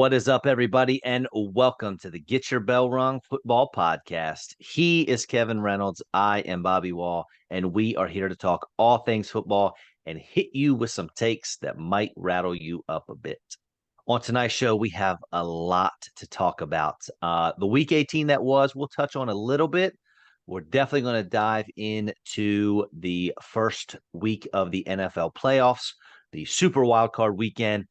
What is up, everybody, and welcome to the Get Your Bell Rung Football Podcast. He is Kevin Reynolds. I am Bobby Wall, and we are here to talk all things football and hit you with some takes that might rattle you up a bit. On tonight's show, we have a lot to talk about. The Week 18 that was, we'll touch on a little bit. We're definitely going to dive into the first week of the NFL playoffs, the Super Wildcard weekend.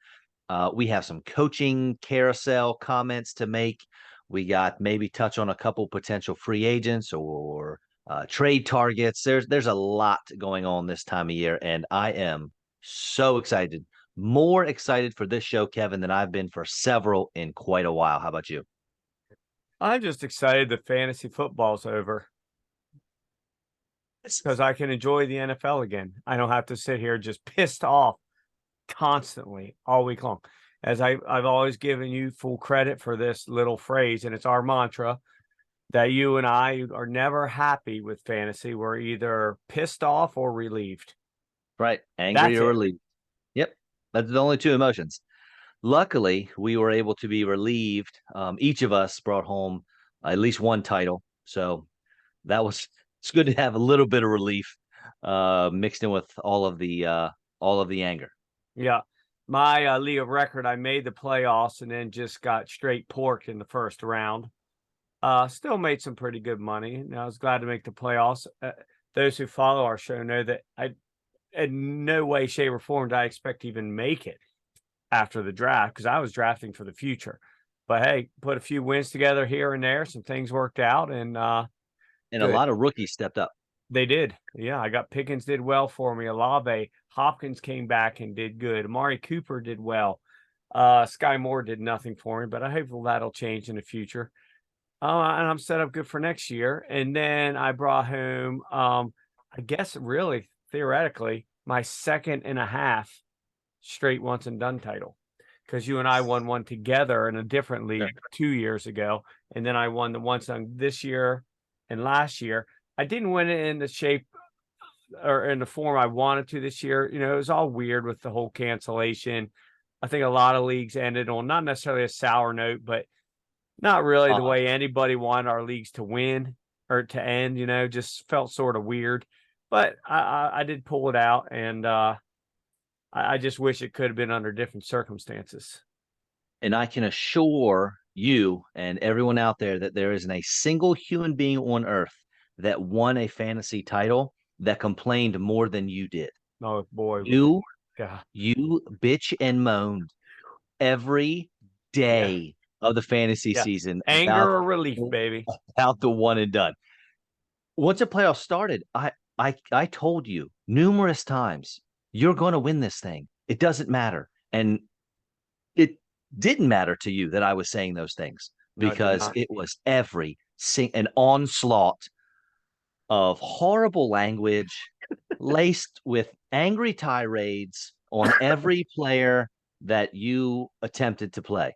We have some coaching carousel comments to make. We got maybe touch on a couple potential free agents or trade targets. There's a lot going on this time of year, and I am so excited. More excited for this show, Kevin, than I've been for several in quite a while. How about you? I'm just excited that fantasy football's over because I can enjoy the NFL again. I don't have to sit here just pissed off constantly all week long. As I've always given you full credit for this little phrase, and it's our mantra that you and I are never happy with fantasy. We're either pissed off or relieved. Right. Angry or relieved. Yep. That's the only two emotions. Luckily, we were able to be relieved. Each of us brought home at least one title. So it's good to have a little bit of relief mixed in with all of the anger. Yeah. My league of record, I made the playoffs and then just got straight porked in the first round. Still made some pretty good money. And I was glad to make the playoffs. Those who follow our show know that I, in no way, shape, or form, did I expect to even make it after the draft because I was drafting for the future. But hey, put a few wins together here and there. Some things worked out, and a lot of rookies stepped up. They did. Yeah, I got Pickens did well for me. Olave, Hopkins came back and did good. Amari Cooper did well. Sky Moore did nothing for me, but I hope that'll change in the future. And I'm set up good for next year. And then I brought home, I guess, really theoretically, my second and a half straight once and done title, because you and I won one together in a different league 2 years ago, and then I won the once done this year and last year. I didn't win it in the shape or in the form I wanted to this year. You know, it was all weird with the whole cancellation. I think a lot of leagues ended on not necessarily a sour note, but not really the way anybody wanted our leagues to win or to end. You know, just felt sort of weird. But I did pull it out, and I just wish it could have been under different circumstances. And I can assure you and everyone out there that there isn't a single human being on earth that won a fantasy title that complained more than you did. Oh boy, you bitch and moaned every day of the fantasy season. Anger or relief, baby. About the one and done. Once the playoffs started, I told you numerous times, you're going to win this thing. It doesn't matter. And it didn't matter to you that I was saying those things because it was an onslaught of horrible language laced with angry tirades on every player that you attempted to play,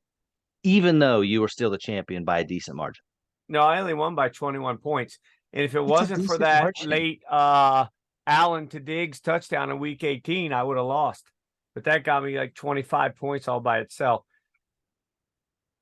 even though you were still the champion by a decent margin. No, I only won by 21 points. And if it wasn't for that late Allen to Diggs touchdown in week 18, I would have lost. But that got me like 25 points all by itself.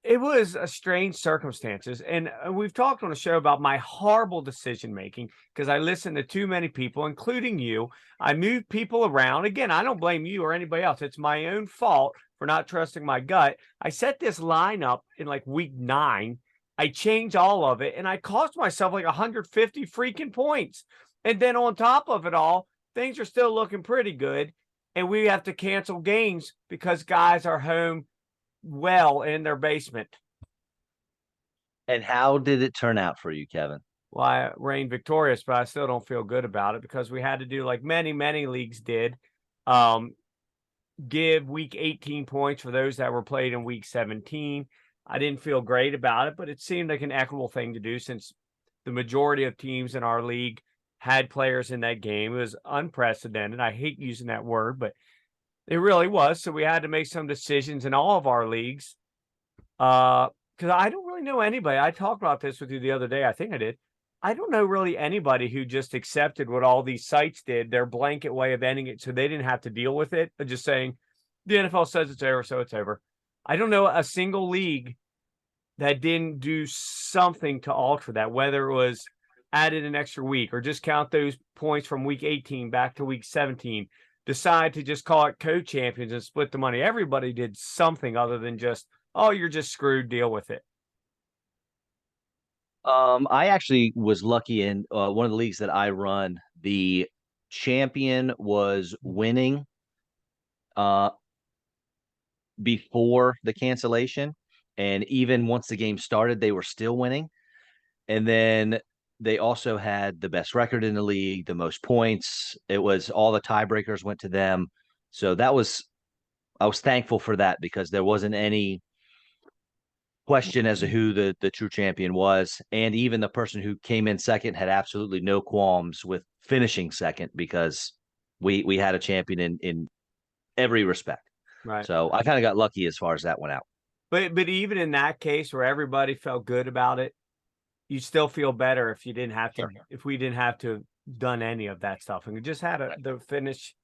It was a strange circumstances. And we've talked on the show about my horrible decision-making because I listened to too many people, including you. I moved people around. Again, I don't blame you or anybody else. It's my own fault for not trusting my gut. I set this lineup in like week 9. I changed all of it, and I cost myself like 150 freaking points. And then on top of it all, things are still looking pretty good, and we have to cancel games because guys are home well in their basement. And how did it turn out for you, Kevin? Well, I reigned victorious, but I still don't feel good about it because we had to do like many leagues did. Give week 18 points for those that were played in week 17. I didn't feel great about it, but it seemed like an equitable thing to do since the majority of teams in our league had players in that game. It was unprecedented. I hate using that word, but it really was. So we had to make some decisions in all of our leagues. Because I don't really know anybody. I talked about this with you the other day. I think I did. I don't know really anybody who just accepted what all these sites did, their blanket way of ending it, so they didn't have to deal with it, but just saying the NFL says it's over, so it's over. I don't know a single league that didn't do something to alter that, whether it was added an extra week or just count those points from week 18 back to week 17, decide to just call it co-champions and split the money. Everybody did something other than just, oh, you're just screwed, deal with it. I actually was lucky in one of the leagues that I run. The champion was winning before the cancellation, and even once the game started, they were still winning. And then they also had the best record in the league, the most points. It was all the tiebreakers went to them. So I was thankful for that because there wasn't any question as to who the true champion was. And even the person who came in second had absolutely no qualms with finishing second because we had a champion in every respect. Right. So I kind of got lucky as far as that went out. But even in that case where everybody felt good about it, you still feel better if you didn't have to, if we didn't have to have done any of that stuff and we just had the finish.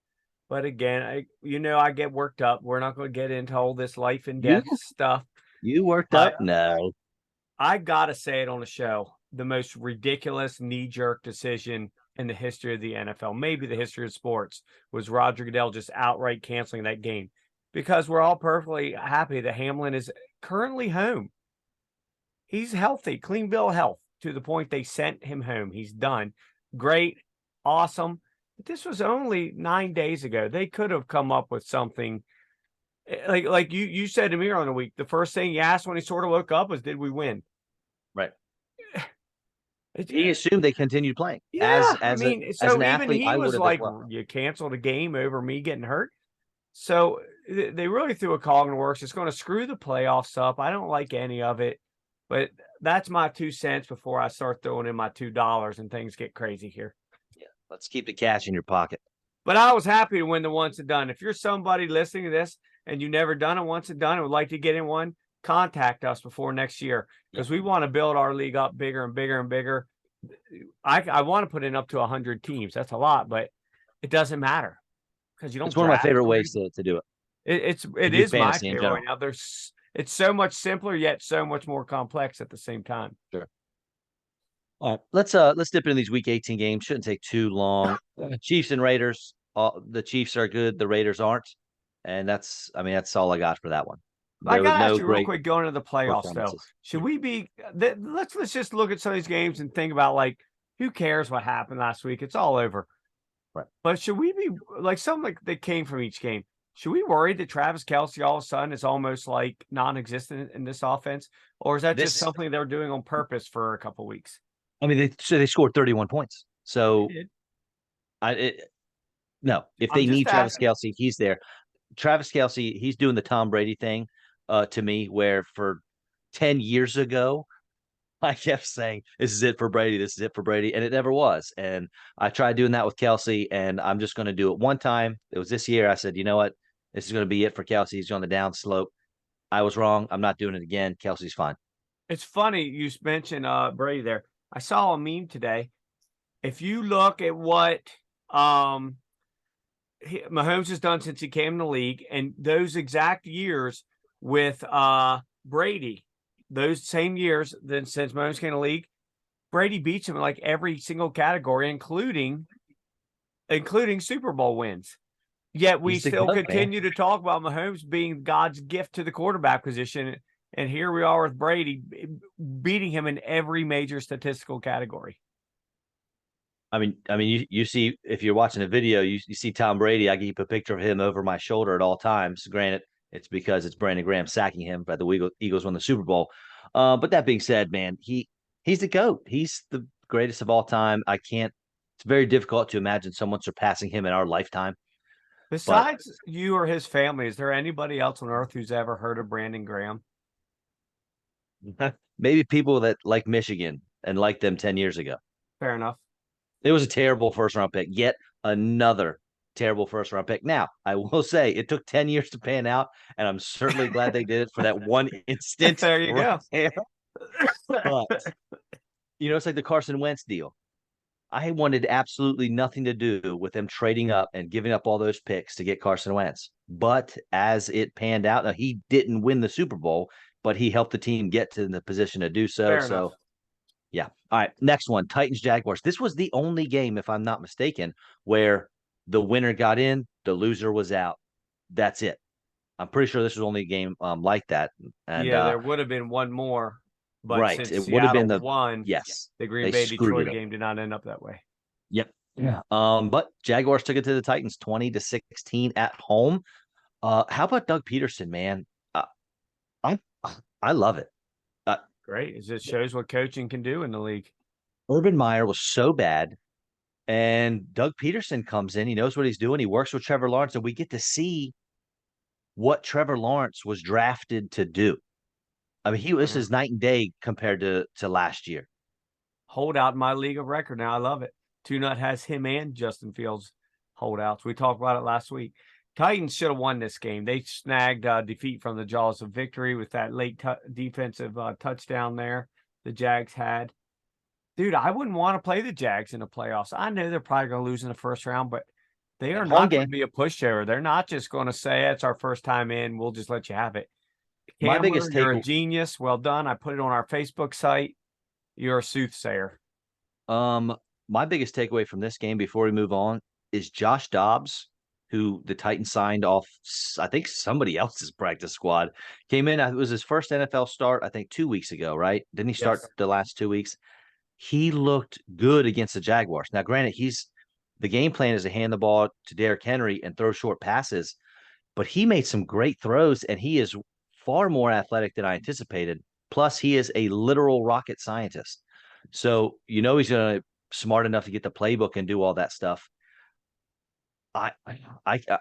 But again, I get worked up. We're not going to get into all this life and death stuff. You worked up? No. I got to say it on the show. The most ridiculous knee-jerk decision in the history of the NFL, maybe the history of sports, was Roger Goodell just outright canceling that game because we're all perfectly happy that Hamlin is currently home. He's healthy, clean bill of health to the point they sent him home. He's done. Great. Awesome. But this was only 9 days ago. They could have come up with something like you said to me earlier in the week. The first thing you asked when he sort of woke up was, did we win? Right. He assumed they continued playing. Yeah. As an even athlete, he was like, well. You canceled a game over me getting hurt. So they really threw a cog in the works. It's going to screw the playoffs up. I don't like any of it. But that's my 2 cents before I start throwing in my $2 and things get crazy here. Yeah, let's keep the cash in your pocket. But I was happy to win the once and done. If you're somebody listening to this and you've never done it once and done and would like to get in one, contact us before next year because we want to build our league up bigger and bigger and bigger. I want to put in up to 100 teams. That's a lot, but it doesn't matter because you don't. It's one of my favorite ways to do it. It is my favorite right now. It's so much simpler yet so much more complex at the same time. Sure. All right, let's dip into these week 18 games. Shouldn't take too long. Chiefs and Raiders. The Chiefs are good. The Raiders aren't, and that's all I got for that one. I got to ask you real quick going into the playoffs though. Should we be? Let's just look at some of these games and think about like who cares what happened last week? It's all over. Right. But should we be like something that came from each game? Should we worry that Travis Kelce all of a sudden is almost like non-existent in this offense, or is that just something they're doing on purpose for a couple of weeks? I mean, they scored 31 points. So, no, if they need Travis Kelce, he's there. Travis Kelce, he's doing the Tom Brady thing to me, where for 10 years ago, I kept saying, this is it for Brady. This is it for Brady. And it never was. And I tried doing that with Kelce, and I'm just going to do it one time. It was this year. I said, you know what? This is going to be it for Kelce. He's on the down slope. I was wrong. I'm not doing it again. Kelce's fine. It's funny you mentioned Brady there. I saw a meme today. If you look at what Mahomes has done since he came in the league, and those exact years with Brady, those same years then since Mahomes came in the league, Brady beats him in like every single category, including Super Bowl wins. Yet we still continue to talk about Mahomes being God's gift to the quarterback position. And here we are with Brady beating him in every major statistical category. I mean, you see, if you're watching a video, you see Tom Brady. I keep a picture of him over my shoulder at all times. Granted, it's because it's Brandon Graham sacking him, but the Eagles won the Super Bowl. But that being said, man, he's the GOAT. He's the greatest of all time. It's very difficult to imagine someone surpassing him in our lifetime. Besides you or his family, is there anybody else on earth who's ever heard of Brandon Graham? Maybe people that like Michigan and liked them 10 years ago. Fair enough. It was a terrible first-round pick. Yet another terrible first-round pick. Now, I will say it took 10 years to pan out, and I'm certainly glad they did it for that one instant. There you go. But, it's like the Carson Wentz deal. I wanted absolutely nothing to do with them trading up and giving up all those picks to get Carson Wentz. But as it panned out, now he didn't win the Super Bowl, but he helped the team get to the position to do so. Fair enough. So, yeah. All right. Next one, Titans Jaguars. This was the only game, if I'm not mistaken, where the winner got in, the loser was out. That's it. I'm pretty sure this was only a game like that. And Yeah, there would have been one more, but right, since it would have been Seattle won, yes, the Green they Bay screwed it Detroit up. game did not end up that way. Yep. Yeah. But Jaguars took it to the Titans 20-16 at home. How about Doug Peterson, man? I I love it. Great. It just shows what coaching can do in the league. Urban Meyer was so bad, and Doug Peterson comes in. He knows what he's doing. He works with Trevor Lawrence, and we get to see what Trevor Lawrence was drafted to do. I mean, this is night and day compared to last year. Hold out in my league of record now. I love it. Two Nut has him and Justin Fields holdouts. We talked about it last week. Titans should have won this game. They snagged defeat from the jaws of victory with that late defensive touchdown there the Jags had. Dude, I wouldn't want to play the Jags in the playoffs. I know they're probably going to lose in the first round, but they are not going to be a pushover. They're not just going to say, it's our first time in. We'll just let you have it. My Cameron, biggest you're a genius. Well done. I put it on our Facebook site. You're a soothsayer. My biggest takeaway from this game before we move on is Josh Dobbs, who the Titans signed off, I think somebody else's practice squad, came in. It was his first NFL start, I think 2 weeks ago, right? Didn't he start the last 2 weeks? He looked good against the Jaguars. Now, granted, the game plan is to hand the ball to Derrick Henry and throw short passes, but he made some great throws, and he is far more athletic than I anticipated. Plus, he is a literal rocket scientist. So, he's going to smart enough to get the playbook and do all that stuff. I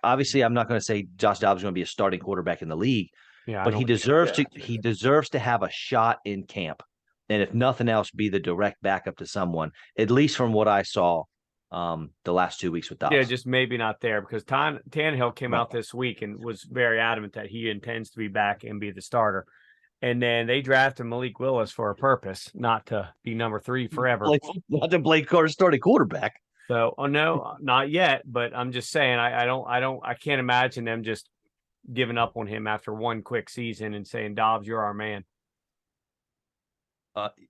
obviously I'm not going to say Josh Dobbs is going to be a starting quarterback in the league, but he deserves to have a shot in camp. And if nothing else, be the direct backup to someone, at least from what I saw the last 2 weeks with Dobbs. Yeah, just maybe not there because Tannehill came out this week and was very adamant that he intends to be back and be the starter. And then they drafted Malik Willis for a purpose, not to be number 3 forever. Not to Blake Carter starting quarterback. So, no, not yet. But I'm just saying, I can't imagine them just giving up on him after one quick season and saying, Dobbs, you're our man.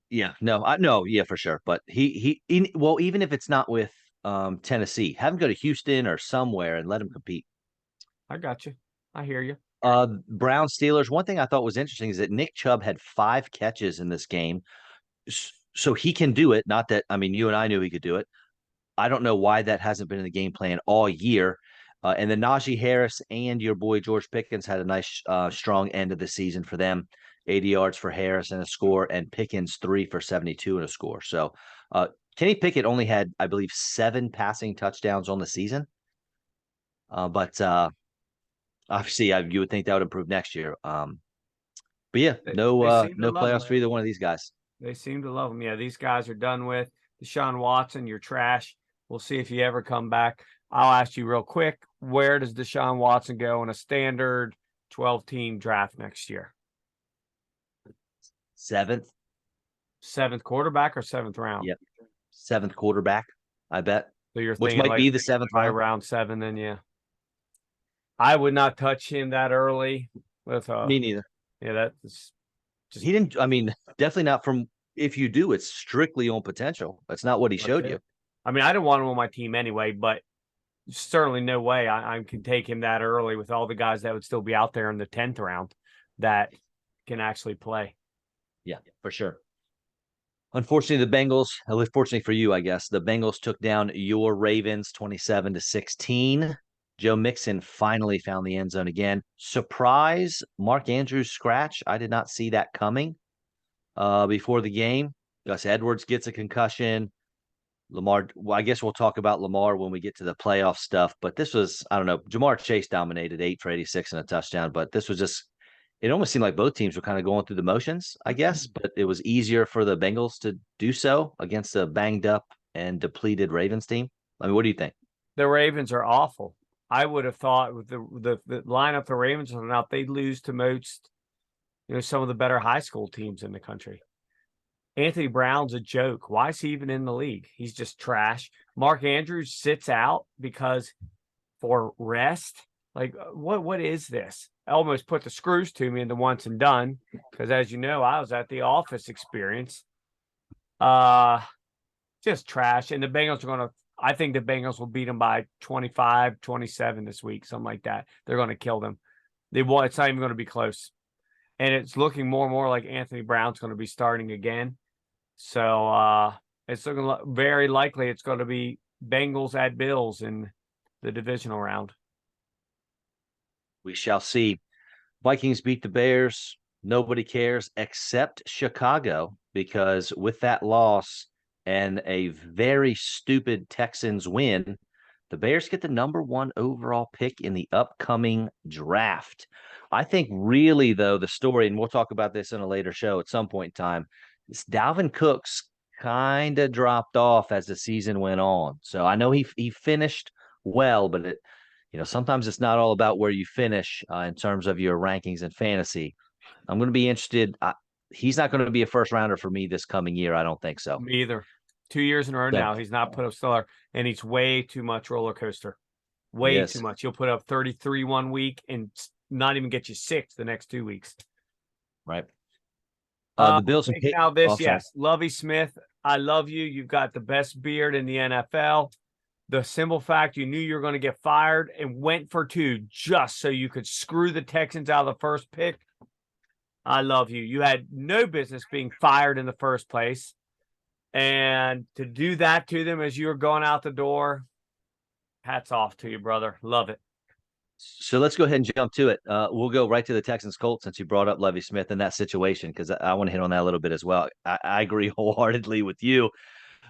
Yeah, for sure. But well, even if it's not with Tennessee, have him go to Houston or somewhere and let him compete. I got you. I hear you. Brown Steelers. One thing I thought was interesting is that Nick Chubb had 5 catches in this game. So he can do it. Not that, I mean, you and I knew he could do it. I don't know why that hasn't been in the game plan all year. And then Najee Harris and your boy George Pickens had a nice, strong end of the season for them. 80 yards for Harris and a score, and Pickens 3 for 72 and a score. So Kenny Pickett only had, I believe, 7 passing touchdowns on the season. But obviously, you would think that would improve next year. But yeah, no playoffs for either one of these guys. They seem to love him. Yeah, these guys are done with. Deshaun Watson, you're trash. We'll see if you ever come back. I'll ask you real quick, where does Deshaun Watson go in a standard 12-team draft next year? 7th quarterback or 7th round? Yep. 7th quarterback, I bet. So you're which might be the 7th round. Round 7, then yeah. I would not touch him that early. With me neither. Yeah, that's just he didn't. I mean, definitely not from. If you do, it's strictly on potential. That's not what he showed you. I mean, I didn't want him on my team anyway, but certainly no way I can take him that early with all the guys that would still be out there in the 10th round that can actually play. Yeah, for sure. Unfortunately, the Bengals, fortunately for you, I guess, the Bengals took down your Ravens 27-16. Joe Mixon finally found the end zone again. Surprise, Mark Andrews scratch. I did not see that coming before the game. Gus Edwards gets a concussion. Lamar, well, I guess we'll talk about Lamar when we get to the playoff stuff. But this was, I don't know, Jamar Chase dominated 8 for 86 and a touchdown. But this was just, it almost seemed like both teams were kind of going through the motions, I guess. But it was easier for the Bengals to do so against a banged up and depleted Ravens team. I mean, what do you think? The Ravens are awful. I would have thought with the lineup the Ravens are out, they'd lose to most, some of the better high school teams in the country. Anthony Brown's a joke. Why is he even in the league? He's just trash. Mark Andrews sits out because for rest. Like, what is this? I almost put the screws to me in the once and done because, as you know, I was at the office experience. Just trash. And the Bengals are going to, I think the Bengals will beat them by 25, 27 this week, something like that. They're going to kill them. It's not even going to be close. And it's looking more and more like Anthony Brown's going to be starting again. So it's looking very likely it's going to be Bengals at Bills in the divisional round. We shall see. Vikings beat the Bears. Nobody cares except Chicago, because with that loss and a very stupid Texans win, the Bears get the number 1 overall pick in the upcoming draft. I think really, though, the story, and we'll talk about this in a later show at some point in time, is Dalvin Cook's kind of dropped off as the season went on. So I know he finished well, but sometimes it's not all about where you finish in terms of your rankings and fantasy. I'm going to be interested. He's not going to be a first rounder for me this coming year. I don't think so. Me either. 2 years in a row now, he's not put up stellar, and he's way too much roller coaster. Way too much. He'll put up 33 1 week and not even get you 6 the next 2 weeks. Right. The Bills and now this, yes. Lovie Smith, I love you. You've got the best beard in the NFL. The simple fact you knew you were going to get fired and went for 2 just so you could screw the Texans out of the first pick. I love you. You had no business being fired in the first place. And to do that to them as you were going out the door, hats off to you, brother. Love it. So let's go ahead and jump to it. We'll go right to the Texans Colts since you brought up Lovie Smith in that situation, because I want to hit on that a little bit as well. I agree wholeheartedly with you.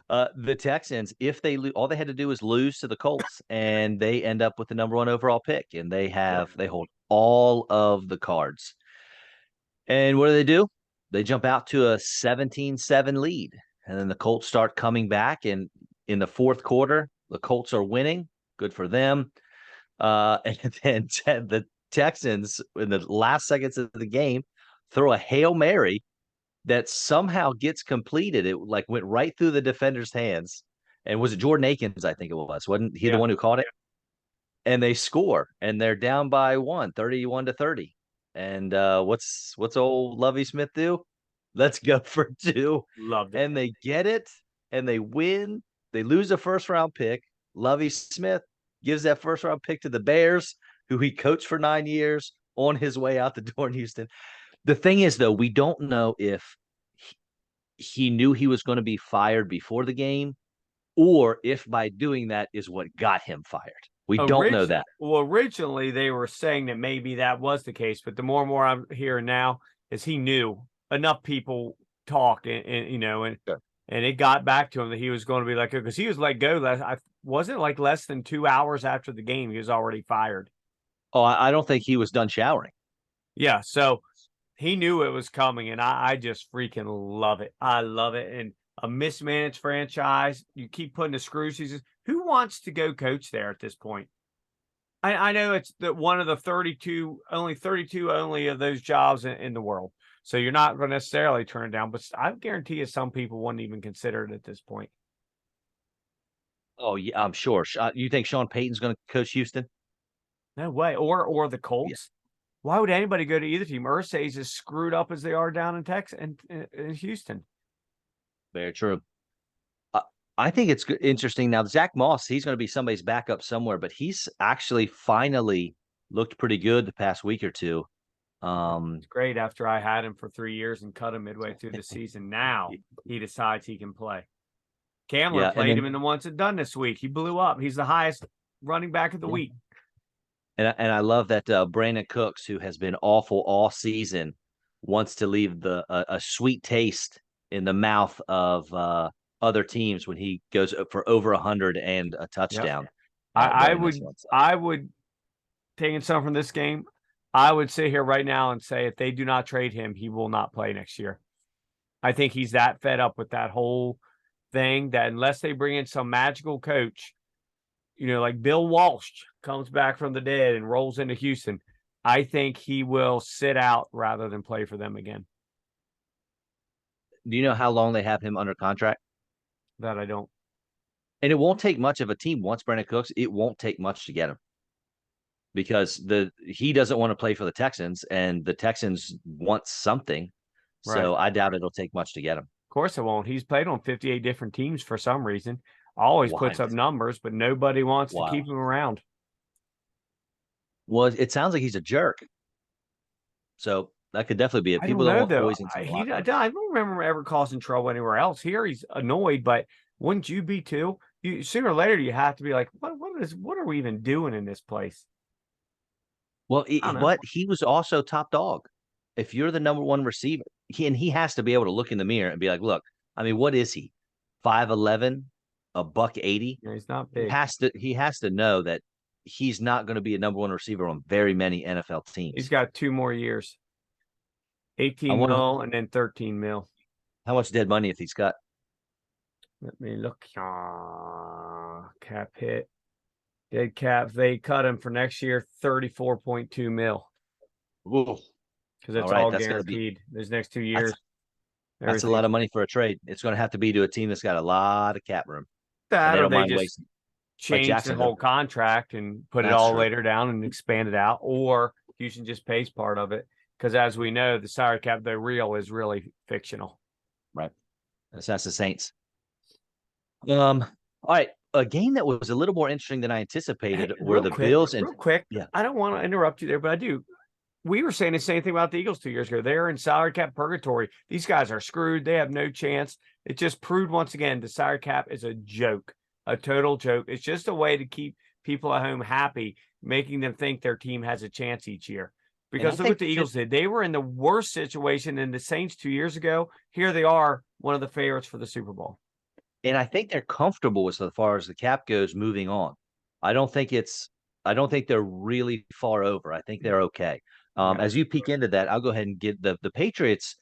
The Texans, if they all they had to do is lose to the Colts, and they end up with the number 1 overall pick, and they hold all of the cards. And what do? They jump out to a 17-7 lead, and then the Colts start coming back, and in the fourth quarter, the Colts are winning. Good for them. And then the Texans, in the last seconds of the game, throw a Hail Mary that somehow gets completed. It went right through the defender's hands. And was it Jordan Akins? I think it was. Wasn't he the one who caught it? And they score, and they're down by 31-30. And what's old Lovie Smith do? Let's go for 2. Loved it. And they get it, and they win. They lose a first-round pick. Lovie Smith gives that first-round pick to the Bears, who he coached for 9 years, on his way out the door in Houston. The thing is, though, we don't know if he knew he was going to be fired before the game, or if by doing that is what got him fired. We don't know that. Well, originally they were saying that maybe that was the case, but the more and more I'm hearing now is he knew. Enough people talk, and it got back to him that he was going to be let go, because he was let go. Wasn't like less than 2 hours after the game, he was already fired. Oh, I don't think he was done showering. Yeah, so he knew it was coming, and I just freaking love it. I love it. And a mismanaged franchise, you keep putting the screws. Who wants to go coach there at this point? I know it's one of the 32 of those jobs in the world. So you're not going to necessarily turn it down, but I guarantee you some people wouldn't even consider it at this point. Oh, yeah, I'm sure. You think Sean Payton's going to coach Houston? No way. Or the Colts. Yeah. Why would anybody go to either team? Irsay's as screwed up as they are down in Texas and in Houston. Very true. I think it's interesting. Now, Zach Moss, he's going to be somebody's backup somewhere, but he's actually finally looked pretty good the past week or two. It's great after I had him for 3 years and cut him midway through the season. Now he decides he can play. Kamler played him in the once and done this week. He blew up. He's the highest running back of the week. And I love that Brandon Cooks, who has been awful all season, wants to leave a sweet taste in the mouth of other teams when he goes for over 100 and a touchdown. Yep. I would taking some from this game. I would sit here right now and say if they do not trade him, he will not play next year. I think he's that fed up with that whole thing that unless they bring in some magical coach, like Bill Walsh comes back from the dead and rolls into Houston, I think he will sit out rather than play for them again. Do you know how long they have him under contract? That I don't. And it won't take much of a team once Brandon Cooks. It won't take much to get him because he doesn't want to play for the Texans, and the Texans want something. Right. So I doubt it'll take much to get him. Of course it won't. He's played on 58 different teams for some reason. Always Why? puts up numbers, but nobody wants to Wow. keep him around. Well, it sounds like he's a jerk. So that could definitely be it. I People don't don't know want though. poison. I don't remember him ever causing trouble anywhere else. Here he's annoyed, but wouldn't you be too? You sooner or later you have to be like, what are we even doing in this place? Well, I don't know. but he was also top dog. If you're the number one receiver, he has to be able to look in the mirror and be like, look, I mean, what is he? 5'11", a buck 80. Yeah, he's not He big. has to know that he's not going to be a number one receiver on very many NFL teams. He's got 2 more years. 18 mil and then 13 mil. How much dead money if he's got? Let me look. Cap hit. Dead cap. They cut him for next year, 34.2 mil. Because that's all guaranteed. Those next 2 years. That's a lot of money for a trade. It's going to have to be to a team that's got a lot of cap room. That or they just change the whole contract and put it all later down and expand it out, or Houston just pays part of it. Because as we know, the salary cap, the real is really fictional. Right. That's the Saints. All right. A game that was a little more interesting than I anticipated were the Bills. Real quick. Yeah. I don't want to interrupt you there, but I do. We were saying the same thing about the Eagles 2 years ago. They're in salary cap purgatory. These guys are screwed. They have no chance. It just proved once again the salary cap is a joke, a total joke. It's just a way to keep people at home happy, making them think their team has a chance each year. Because look what the Eagles did. They were in the worst situation than the Saints 2 years ago. Here they are, one of the favorites for the Super Bowl. And I think they're comfortable as far as the cap goes moving on. I don't think they're really far over. I think they're okay. As you peek into that, I'll go ahead and get the Patriots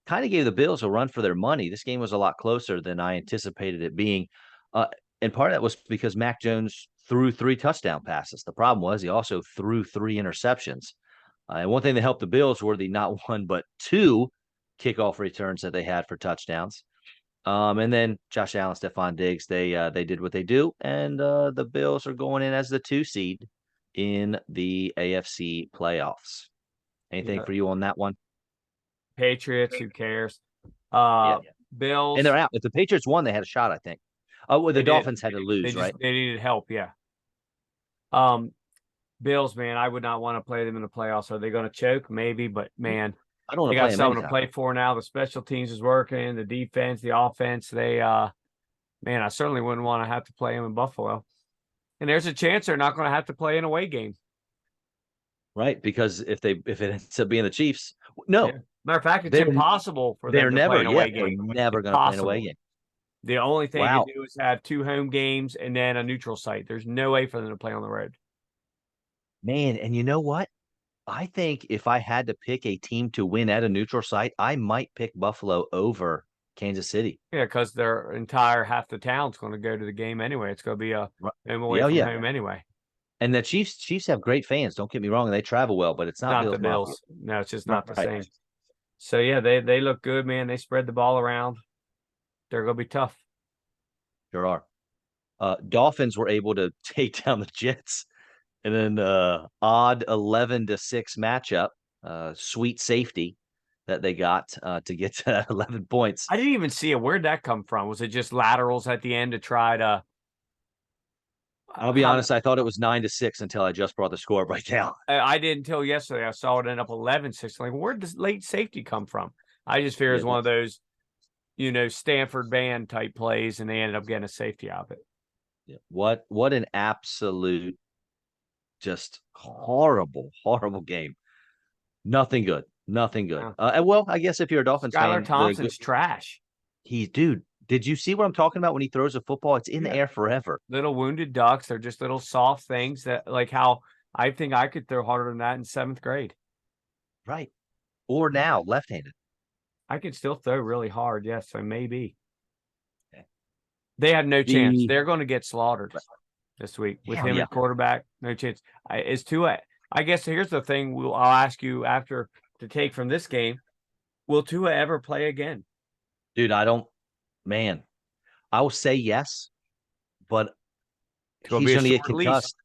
kind of gave the Bills a run for their money. This game was a lot closer than I anticipated it being. And part of that was because Mac Jones threw 3 touchdown passes. The problem was he also threw 3 interceptions. And one thing that helped the Bills were the not 1 but 2 kickoff returns that they had for touchdowns. And then Josh Allen, Stephon Diggs, they did what they do, and the Bills are going in as the 2 seed in the AFC playoffs. Anything for you on that one? Patriots, who cares? Bills. And they're out. If the Patriots won, they had a shot, I think. Oh, well, the Dolphins had to lose, right? They needed help, yeah. Bills, man, I would not want to play them in the playoffs. Are they going to choke? Maybe, but man, I don't want they got something to play for now. The special teams is working, the defense, the offense. They, man, I certainly wouldn't want to have to play them in Buffalo. And there's a chance they're not going to have to play an away game. Right, because if it ends up being the Chiefs, no. Yeah. Matter of fact, it's impossible for them to play an away game. They're never going to play an away game. The only thing to do is have 2 home games and then a neutral site. There's no way for them to play on the road. Man, and you know what? I think if I had to pick a team to win at a neutral site, I might pick Buffalo over Kansas City. Yeah, because their entire half the town's going to go to the game anyway. It's going to be a home away from home anyway. And the Chiefs have great fans. Don't get me wrong; they travel well, but it's not the Bills. No, it's just not the same. So yeah, they look good, man. They spread the ball around. They're going to be tough. Sure are. Dolphins were able to take down the Jets. And then odd 11-6 matchup, sweet safety that they got to get to 11 points. I didn't even see it. Where'd that come from? Was it just laterals at the end to try to? I'll be honest. I thought it was 9-6 until I just brought the score right down. I didn't until yesterday. I saw it end up 11-6. Like, where'd this late safety come from? I just fear it's one of those, Stanford band type plays, and they ended up getting a safety out of it. Yeah. What an absolute. Just horrible game. Nothing good. And well, I guess if you're a Dolphins fan, Skylar Thompson's trash. Did you see what I'm talking about when he throws a football? It's in the air forever. Little wounded ducks. They're just little soft things that, like how I think I could throw harder than that in 7th grade. Right. Or now, left-handed. I could still throw really hard. Yes, so maybe. Okay. They have no chance. They're going to get slaughtered. Right. This week with him at quarterback, no chance. Is Tua? I guess here's the thing. I'll ask you after to take from this game: will Tua ever play again? Dude, man, I will say yes, but It's going to he's be a going to get short leash. concussed.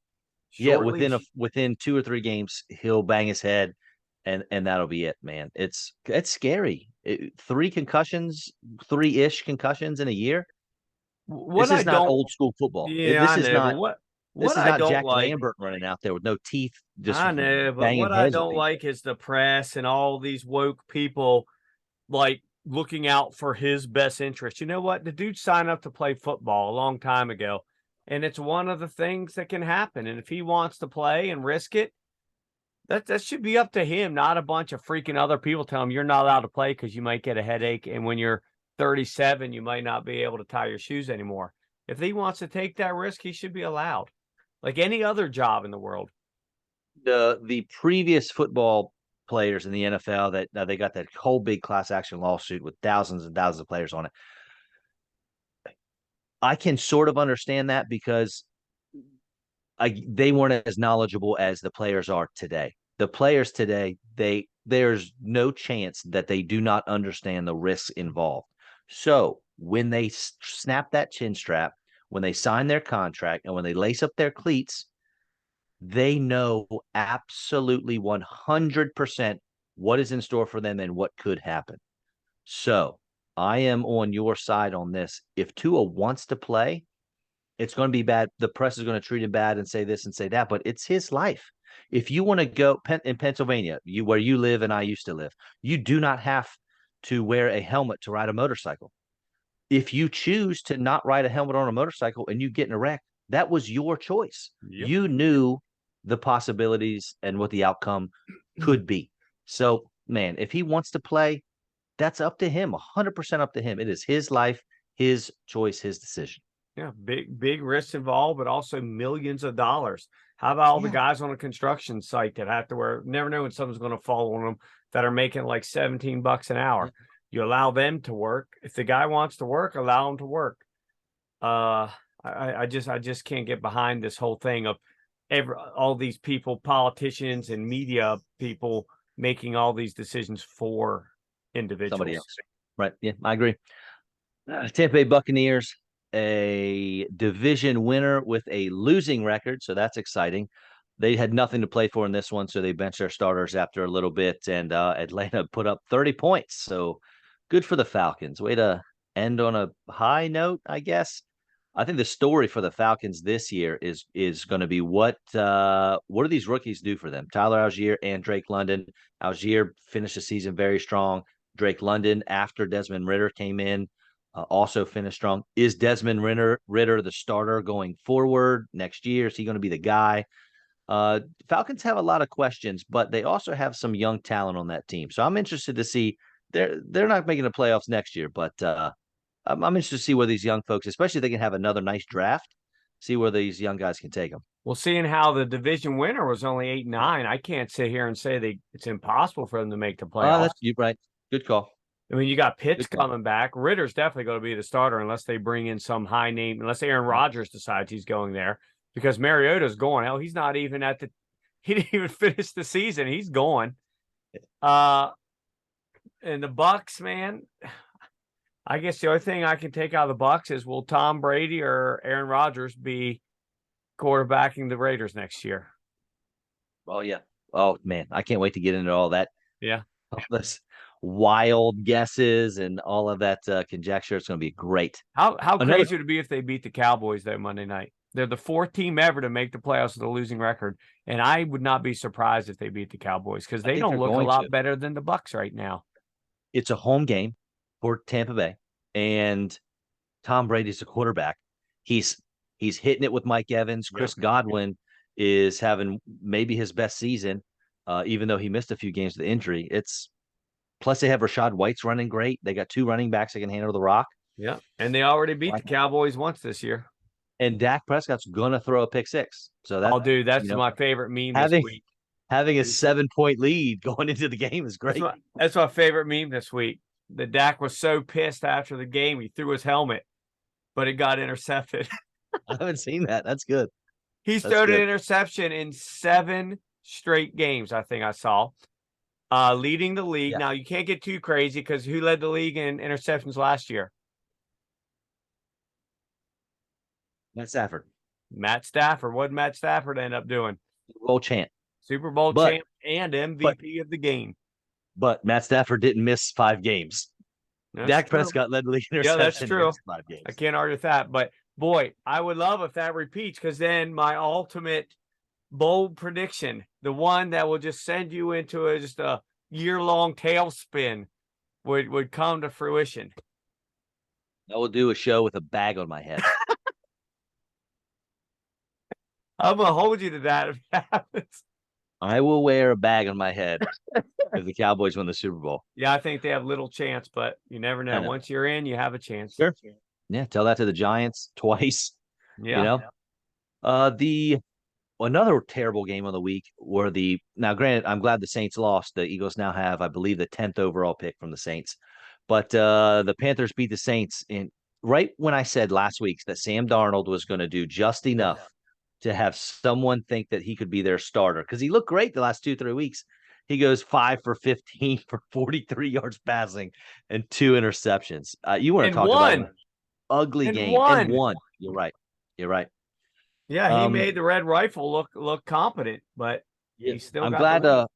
Yeah, Short leash. within 2 or 3 games, he'll bang his head, and that'll be it, man. It's scary. 3 concussions, 3-ish concussions in a year. What This I is not don't, old school football. yeah, I know, but This what is I not don't Jack like, Lambert running out there with no teeth, just I know, but banging what I heads with don't people. like is the press and all these woke people like looking out for his best interest. You know what? The dude signed up to play football a long time ago, and it's one of the things that can happen. And if he wants to play and risk it, that should be up to him, not a bunch of freaking other people telling him you're not allowed to play because you might get a headache, and when you're 37, you might not be able to tie your shoes anymore. If he wants to take that risk, he should be allowed, like any other job in the world. The previous football players in the NFL that they got that whole big class action lawsuit with thousands and thousands of players on it. I can sort of understand that because they weren't as knowledgeable as the players are today. The players today, there's no chance that they do not understand the risks involved. So when they snap that chin strap, when they sign their contract, and when they lace up their cleats, they know absolutely 100% what is in store for them and what could happen. So I am on your side on this. If Tua wants to play, it's going to be bad. The press is going to treat him bad and say this and say that, but it's his life. If you want to go in Pennsylvania, where you live and I used to live, you do not have to wear a helmet to ride a motorcycle. If you choose to not ride a helmet on a motorcycle and you get in a wreck, that was your choice. Yep. You knew the possibilities and what the outcome could be. So, man, if he wants to play, that's up to him, 100% up to him. It is his life, his choice, his decision. Yeah, big risks involved, but also millions of dollars. How about all the Yeah. guys on a construction site that have to never know when something's going to fall on them, that are making like $17 an hour? You allow them to work. If the guy wants to work, allow him to work. I just can't get behind this whole thing of all these people, politicians and media people, making all these decisions for individuals. Somebody else. Right. Yeah, I agree. Tampa Bay Buccaneers, a division winner with a losing record, so that's exciting. They had nothing to play for in this one, so they benched their starters after a little bit, and Atlanta put up 30 points. So good for the Falcons. Way to end on a high note, I guess. I think the story for the Falcons this year is going to be what do these rookies do for them? Tyler Algier and Drake London. Algier finished the season very strong. Drake London, after Desmond Ridder came in, also finished strong. Is Desmond Ridder the starter going forward next year? Is he going to be the guy? Falcons have a lot of questions, but they also have some young talent on that team. So I'm interested to see. They're not making the playoffs next year, but I'm interested to see where these young folks, especially if they can have another nice draft, see where these young guys can take them. Well, seeing how the division winner was only 8-9, I can't sit here and say it's impossible for them to make the playoffs. That's you right. Good call. I mean, you got Pitts coming back. Ritter's definitely going to be the starter unless they bring in some high name, unless Aaron Rodgers decides he's going there, because Mariota's going. Hell, he's not even he didn't even finish the season. He's going. And the Bucks, man, I guess the only thing I can take out of the Bucks is, will Tom Brady or Aaron Rodgers be quarterbacking the Raiders next year? Oh yeah. Oh man, I can't wait to get into all that. Yeah. All this wild guesses and all of that conjecture. It's going to be great. How crazy would it be if they beat the Cowboys there Monday night? They're the fourth team ever to make the playoffs with a losing record, and I would not be surprised if they beat the Cowboys, because they don't look a lot better than the Bucks right now. It's a home game for Tampa Bay, and Tom Brady's the quarterback. He's hitting it with Mike Evans. Chris Godwin is having maybe his best season, even though he missed a few games with injury. Plus they have Rashad White's running great. They got 2 running backs that can handle the rock. Yeah, and they already beat the Cowboys once this year. And Dak Prescott's gonna throw a pick 6. So that's my favorite meme this week. Having a 7-point lead going into the game is great. That's my favorite meme this week. The Dak was so pissed after the game, he threw his helmet, but it got intercepted. I haven't seen that. That's good. He's thrown an interception in 7 straight games, I think I saw. Leading the league. Yeah. Now, you can't get too crazy because who led the league in interceptions last year? Matt Stafford, Matt Stafford. What did Matt Stafford end up doing? Super Bowl champ. Super Bowl But champ and but MVP of the game. but Matt Stafford didn't miss 5 games. That's Dak true. Prescott led the league in Yeah, that's interception and true. missed 5 I games. can't argue with that. But boy, I would love if that repeats because then my ultimate bold prediction, the one that will just send you into just a year-long tailspin, would come to fruition. I will do a show with a bag on my head. I'm gonna hold you to that if it happens. I will wear a bag on my head if the Cowboys win the Super Bowl. Yeah, I think they have little chance, but you never know. Know. Once you're in, you have a chance. Sure. Yeah, tell that to the Giants twice. Yeah. You know, the another terrible game of the week were now. Granted, I'm glad the Saints lost. The Eagles now have, I believe, the 10th overall pick from the Saints, but the Panthers beat the Saints in right when I said last week that Sam Darnold was going to do just enough to have someone think that he could be their starter because he looked great the last 2-3 weeks. He goes 5 for 15 for 43 yards passing and 2 interceptions. You want to talk about an ugly game and won. You're right. You're right. Yeah, he made the Red Rifle look competent, but he still I'm got glad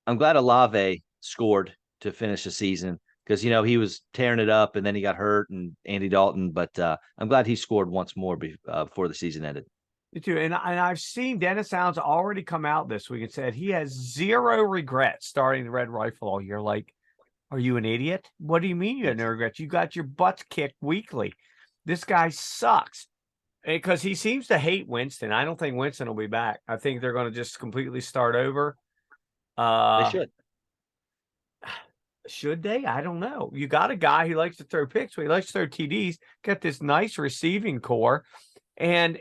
I'm glad Olave scored to finish the season because he was tearing it up and then he got hurt and Andy Dalton, but I'm glad he scored once more before the season ended. Me too. And I've seen Dennis Allen's already come out this week and said he has zero regrets starting the Red Rifle all year. Like, are you an idiot? What do you mean you have no regrets? You got your butts kicked weekly. This guy sucks. Because he seems to hate Winston. I don't think Winston will be back. I think they're going to just completely start over. They should. Should they? I don't know. You got a guy who likes to throw picks, but he likes to throw TDs, got this nice receiving core. And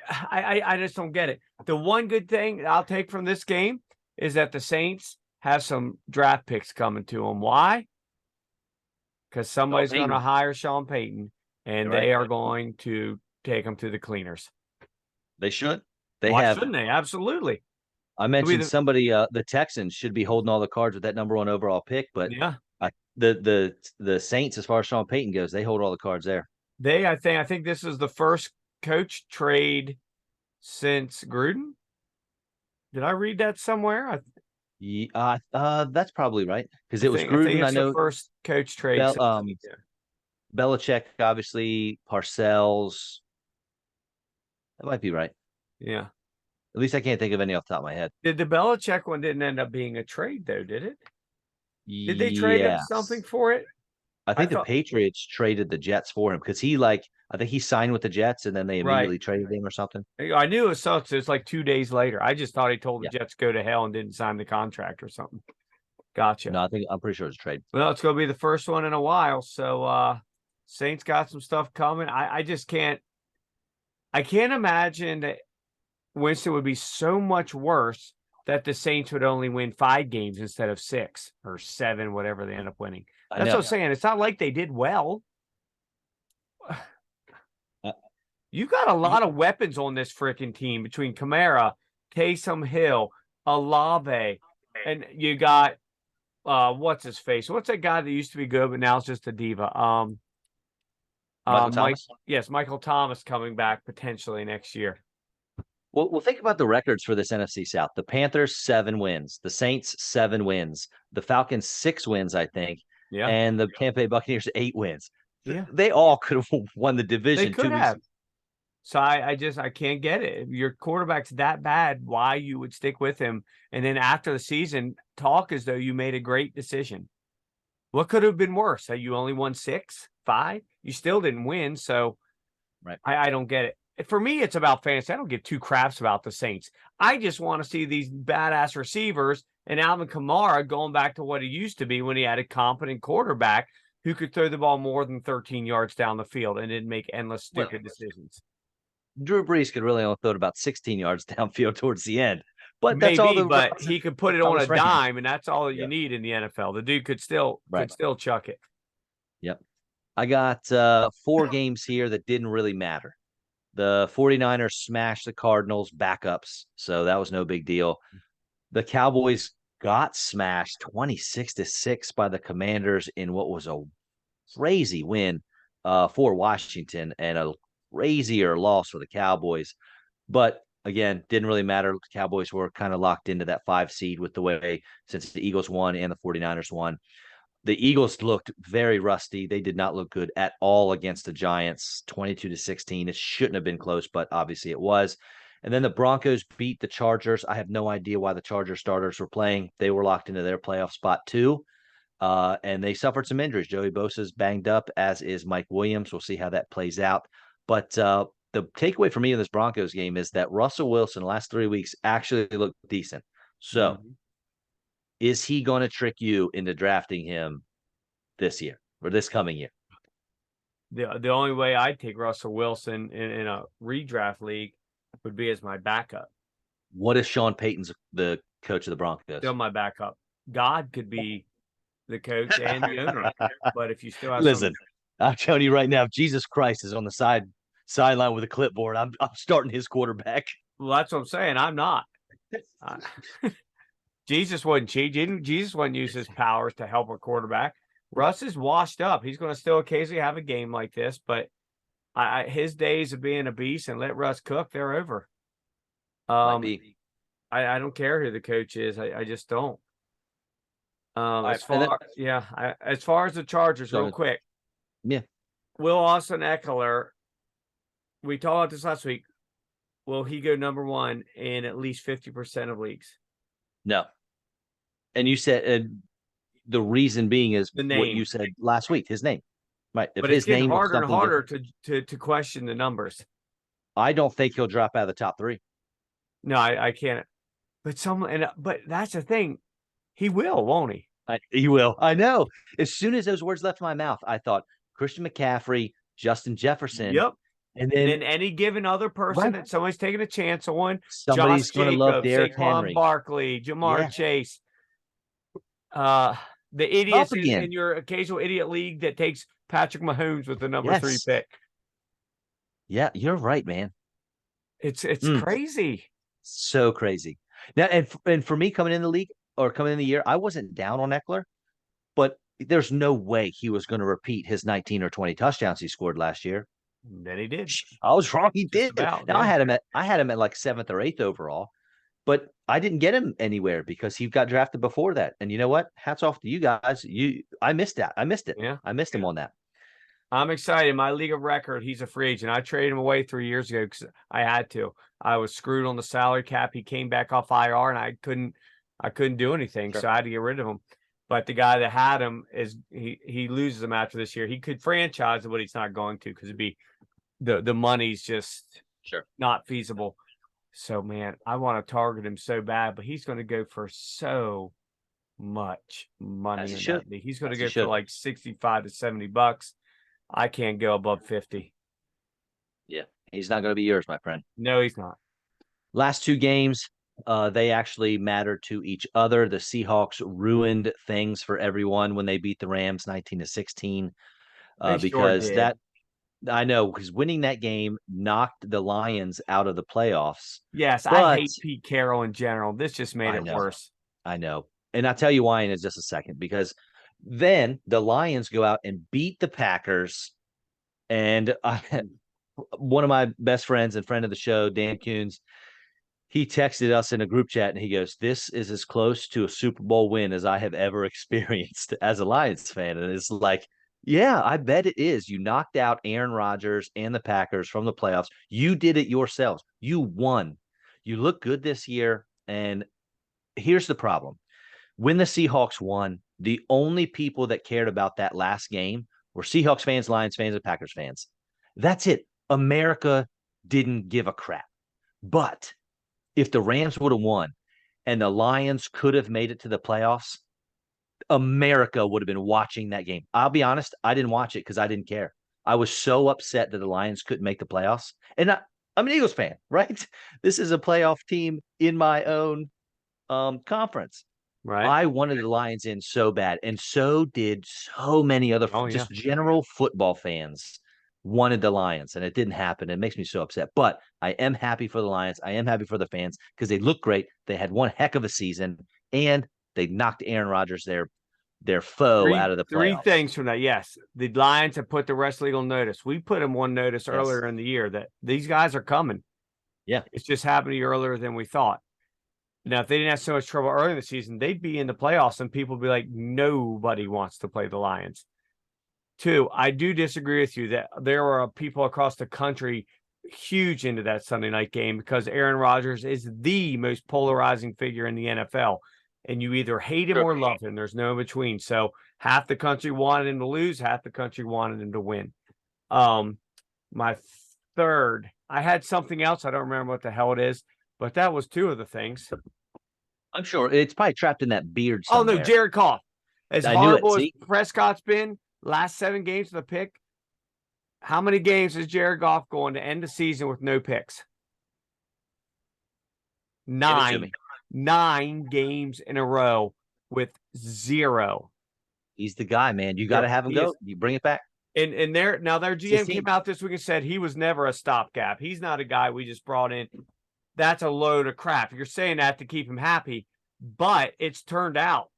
I just don't get it. The one good thing I'll take from this game is that the Saints have some draft picks coming to them. Why? Because somebody's going to hire Sean Payton, and they are going to take them to the cleaners. They should. Why shouldn't they? Absolutely. I mentioned somebody, the Texans should be holding all the cards with that number 1 overall pick, but yeah, the Saints, as far as Sean Payton goes, they hold all the cards there. I think this is the first coach trade since Gruden. Did I read that somewhere? That's probably right because it was Gruden. I know the first coach trade. Belichick, obviously, Parcells. That might be right. Yeah. At least I can't think of any off the top of my head. The Belichick one didn't end up being a trade, though, did it? Did they trade him something for it? I think the Patriots traded the Jets for him because I think he signed with the Jets and then they immediately traded him or something. I knew it was such. It's like 2 days later. I just thought he told the Jets go to hell and didn't sign the contract or something. Gotcha. No, I'm pretty sure it's a trade. Well, it's going to be the first one in a while. So Saints got some stuff coming. I just can't. I can't imagine that Winston would be so much worse that the Saints would only win 5 games instead of 6 or 7, whatever they end up winning. That's what I'm saying. It's not like they did well. You got a lot of weapons on this freaking team between Kamara, Taysom Hill, Olave, and you got what's his face? What's that guy that used to be good but now it's just a diva? Michael Thomas? Michael Thomas coming back potentially next year. Well, think about the records for this NFC South. The Panthers 7 wins, the Saints 7 wins, the Falcons 6 wins, I think, and the Tampa Bay Buccaneers 8 wins. Yeah, they all could have won the division. They could have. So I can't get it. If your quarterback's that bad, why you would stick with him, and then after the season talk as though you made a great decision. What could have been worse? That you only won 6, 5? You still didn't win. So I don't get it. For me, it's about fantasy. I don't give 2 craps about the Saints. I just want to see these badass receivers and Alvin Kamara going back to what he used to be when he had a competent quarterback who could throw the ball more than 13 yards down the field and didn't make endless stupid decisions. Drew Brees could really only throw it about 16 yards downfield towards the end. But that's all. But he could put it on a dime, and that's all you need in the NFL. The dude could still chuck it. Yep. I got 4 games here that didn't really matter. The 49ers smashed the Cardinals backups, so that was no big deal. The Cowboys got smashed 26-6 by the Commanders in what was a crazy win for Washington and a crazier loss for the Cowboys. But again, didn't really matter. The Cowboys were kind of locked into that 5 seed with the way since the Eagles won and the 49ers won. The Eagles looked very rusty. They did not look good at all against the Giants, 22-16. It shouldn't have been close, but obviously it was. And then the Broncos beat the Chargers. I have no idea why the Chargers starters were playing. They were locked into their playoff spot too. And they suffered some injuries. Joey Bosa's banged up, as is Mike Williams. We'll see how that plays out. But the takeaway for me in this Broncos game is that Russell Wilson, the last 3 weeks, actually looked decent. So is he going to trick you into drafting him this year or this coming year? The only way I'd take Russell Wilson in a redraft league would be as my backup. What if Sean Payton's the coach of the Broncos? Still my backup. God could be the coach and the owner. But if you still have Listen, I'm telling you right now, if Jesus Christ is on the sideline with a clipboard, I'm starting his quarterback. Well, that's what I'm saying. I'm not. Jesus wouldn't cheat. Jesus wouldn't use his powers to help a quarterback. Russ is washed up. He's going to still occasionally have a game like this, but his days of being a beast and let Russ cook, they're over. I don't care who the coach is. I just don't. As far as the Chargers, real quick. Yeah. Will Austin Eckler, we talked about this last week. Will he go number one in at least 50% of leagues? No. And you said the reason being is the name. What you said last week, his name. Right. If but it's getting harder and harder to question the numbers. I don't think he'll drop out of the top 3. No, I can't. But that's the thing. He will, won't he? He will. I know. As soon as those words left my mouth, I thought Christian McCaffrey, Justin Jefferson. Yep. And then any given other person that somebody's taking a chance on, somebody's going to love Derrick Saquon Henry, Barkley, Jamar Chase. The idiots in your occasional idiot league that takes Patrick Mahomes with the number 3 pick. Yeah, you're right, man. It's crazy. So crazy. Now, and for me coming in the league or coming in the year, I wasn't down on Eckler, but there's no way he was going to repeat his 19 or 20 touchdowns he scored last year. And then he did. I was wrong. He did. I had him at like 7th or 8th overall, but I didn't get him anywhere because he got drafted before that. And you know what? Hats off to you guys. I missed that. I missed it. Yeah. I missed him on that. I'm excited. My league of record, he's a free agent. I traded him away 3 years ago because I had to. I was screwed on the salary cap. He came back off IR, and I couldn't do anything, so I had to get rid of him. But the guy that had him he loses him after this year. He could franchise it, but he's not going to because it'd be the money's just not feasible. So man, I want to target him so bad, but he's going to go for so much money. He's going to go for like $65 to $70. I can't go above 50. Yeah, he's not going to be yours, my friend. No, he's not. Last 2 games, they actually matter to each other. The Seahawks ruined things for everyone when they beat the Rams 19-16. Because I know, because winning that game knocked the Lions out of the playoffs. Yes, I hate Pete Carroll in general. This just made it worse. I know. And I'll tell you why in just a second, because then the Lions go out and beat the Packers. And one of my best friends and friend of the show, Dan Coons, he texted us in a group chat and he goes, "This is as close to a Super Bowl win as I have ever experienced as a Lions fan." And it's like, yeah, I bet it is. You knocked out Aaron Rodgers and the Packers from the playoffs. You did it yourselves. You won. You look good this year. And here's the problem. When the Seahawks won, the only people that cared about that last game were Seahawks fans, Lions fans, and Packers fans. That's it. America didn't give a crap. But if the Rams would have won and the Lions could have made it to the playoffs, America would have been watching that game. I'll be honest, I didn't watch it because I didn't care. I was so upset that the Lions couldn't make the playoffs. And I'm an Eagles fan, right? This is a playoff team in my own conference. Right. I wanted the Lions in so bad, and so did so many other general football fans wanted the Lions, and it didn't happen. It makes me so upset. But I am happy for the Lions. I am happy for the fans because they look great. They had one heck of a season, and They knocked Aaron Rodgers, their foe, out of the Three playoffs. things from that. Yes, the Lions have put the rest of the league on notice. We put them on notice Yes. earlier in the year that these guys are coming. Yeah. It's just happening earlier than we thought. Now, if they didn't have so much trouble early in the season, they'd be in the playoffs and people would be like, nobody wants to play the Lions. Two, I do disagree with you that there are people across the country huge into that Sunday night game because Aaron Rodgers is the most polarizing figure in the NFL. And you either hate him or love him. There's no in between. So half the country wanted him to lose, half the country wanted him to win. My third, I had something else. I don't remember what the hell it is, but that was two of the things. I'm sure it's probably trapped in that beard Oh, somewhere. no, Jared Goff. As I knew it. horrible as See? Prescott's been, last 7 games of the pick, how many games is Jared Goff going to end the season with no picks? Give it to me. 9 games in a row with 0. He's the guy, man. You got to have him go. You bring it back. And their GM came out this week and said he was never a stopgap. He's not a guy we just brought in. That's a load of crap. You're saying that to keep him happy, but it's turned out.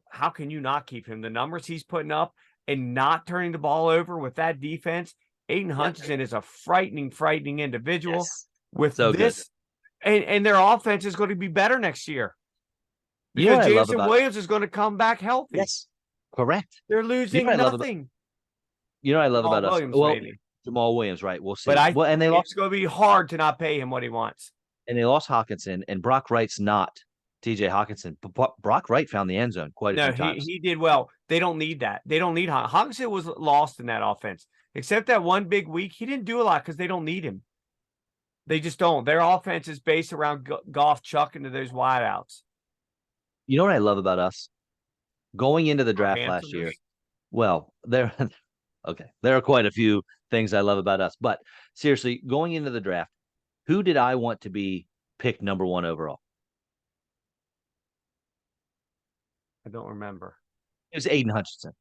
How can you not keep him? The numbers he's putting up and not turning the ball over with that defense. Aiden Hutchinson is a frightening individual. Yes. With so this, and their offense is going to be better next year because Jameson Williams is going to come back healthy. Yes, correct. They're losing nothing. You know what I love about Williams, us? Well, maybe. Jamal Williams, right? We'll see. But and it's going to be hard to not pay him what he wants. And they lost Hawkinson, and Brock Wright's not TJ Hawkinson. But Brock Wright found the end zone quite a few times. He did well. They don't need that. They don't need Hawkinson was lost in that offense. Except that one big week, he didn't do a lot because they don't need him. They just don't. Their offense is based around Goff chucking to those wideouts. You know what I love about us? Going into the draft last year, well, there are quite a few things I love about us. But seriously, going into the draft, who did I want to be picked number 1 overall? I don't remember. It was Aiden Hutchinson.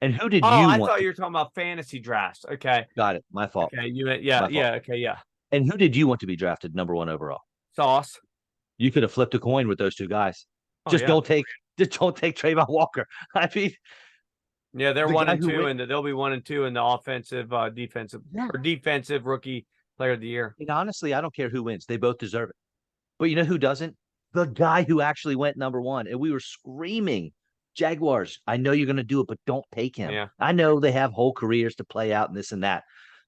And who did you want? I thought you were talking about fantasy drafts. Okay. Got it. My fault. Okay. Yeah. And who did you want to be drafted number 1 overall? Sauce. You could have flipped a coin with those two guys. Don't take Trayvon Walker. I mean, yeah, they're 1 and 2, and they'll be 1 and 2 in the offensive, defensive rookie player of the year. And honestly, I don't care who wins; they both deserve it. But you know who doesn't? The guy who actually went number 1, and we were screaming, "Jaguars! I know you're going to do it, but don't take him." Yeah. I know they have whole careers to play out and this and that,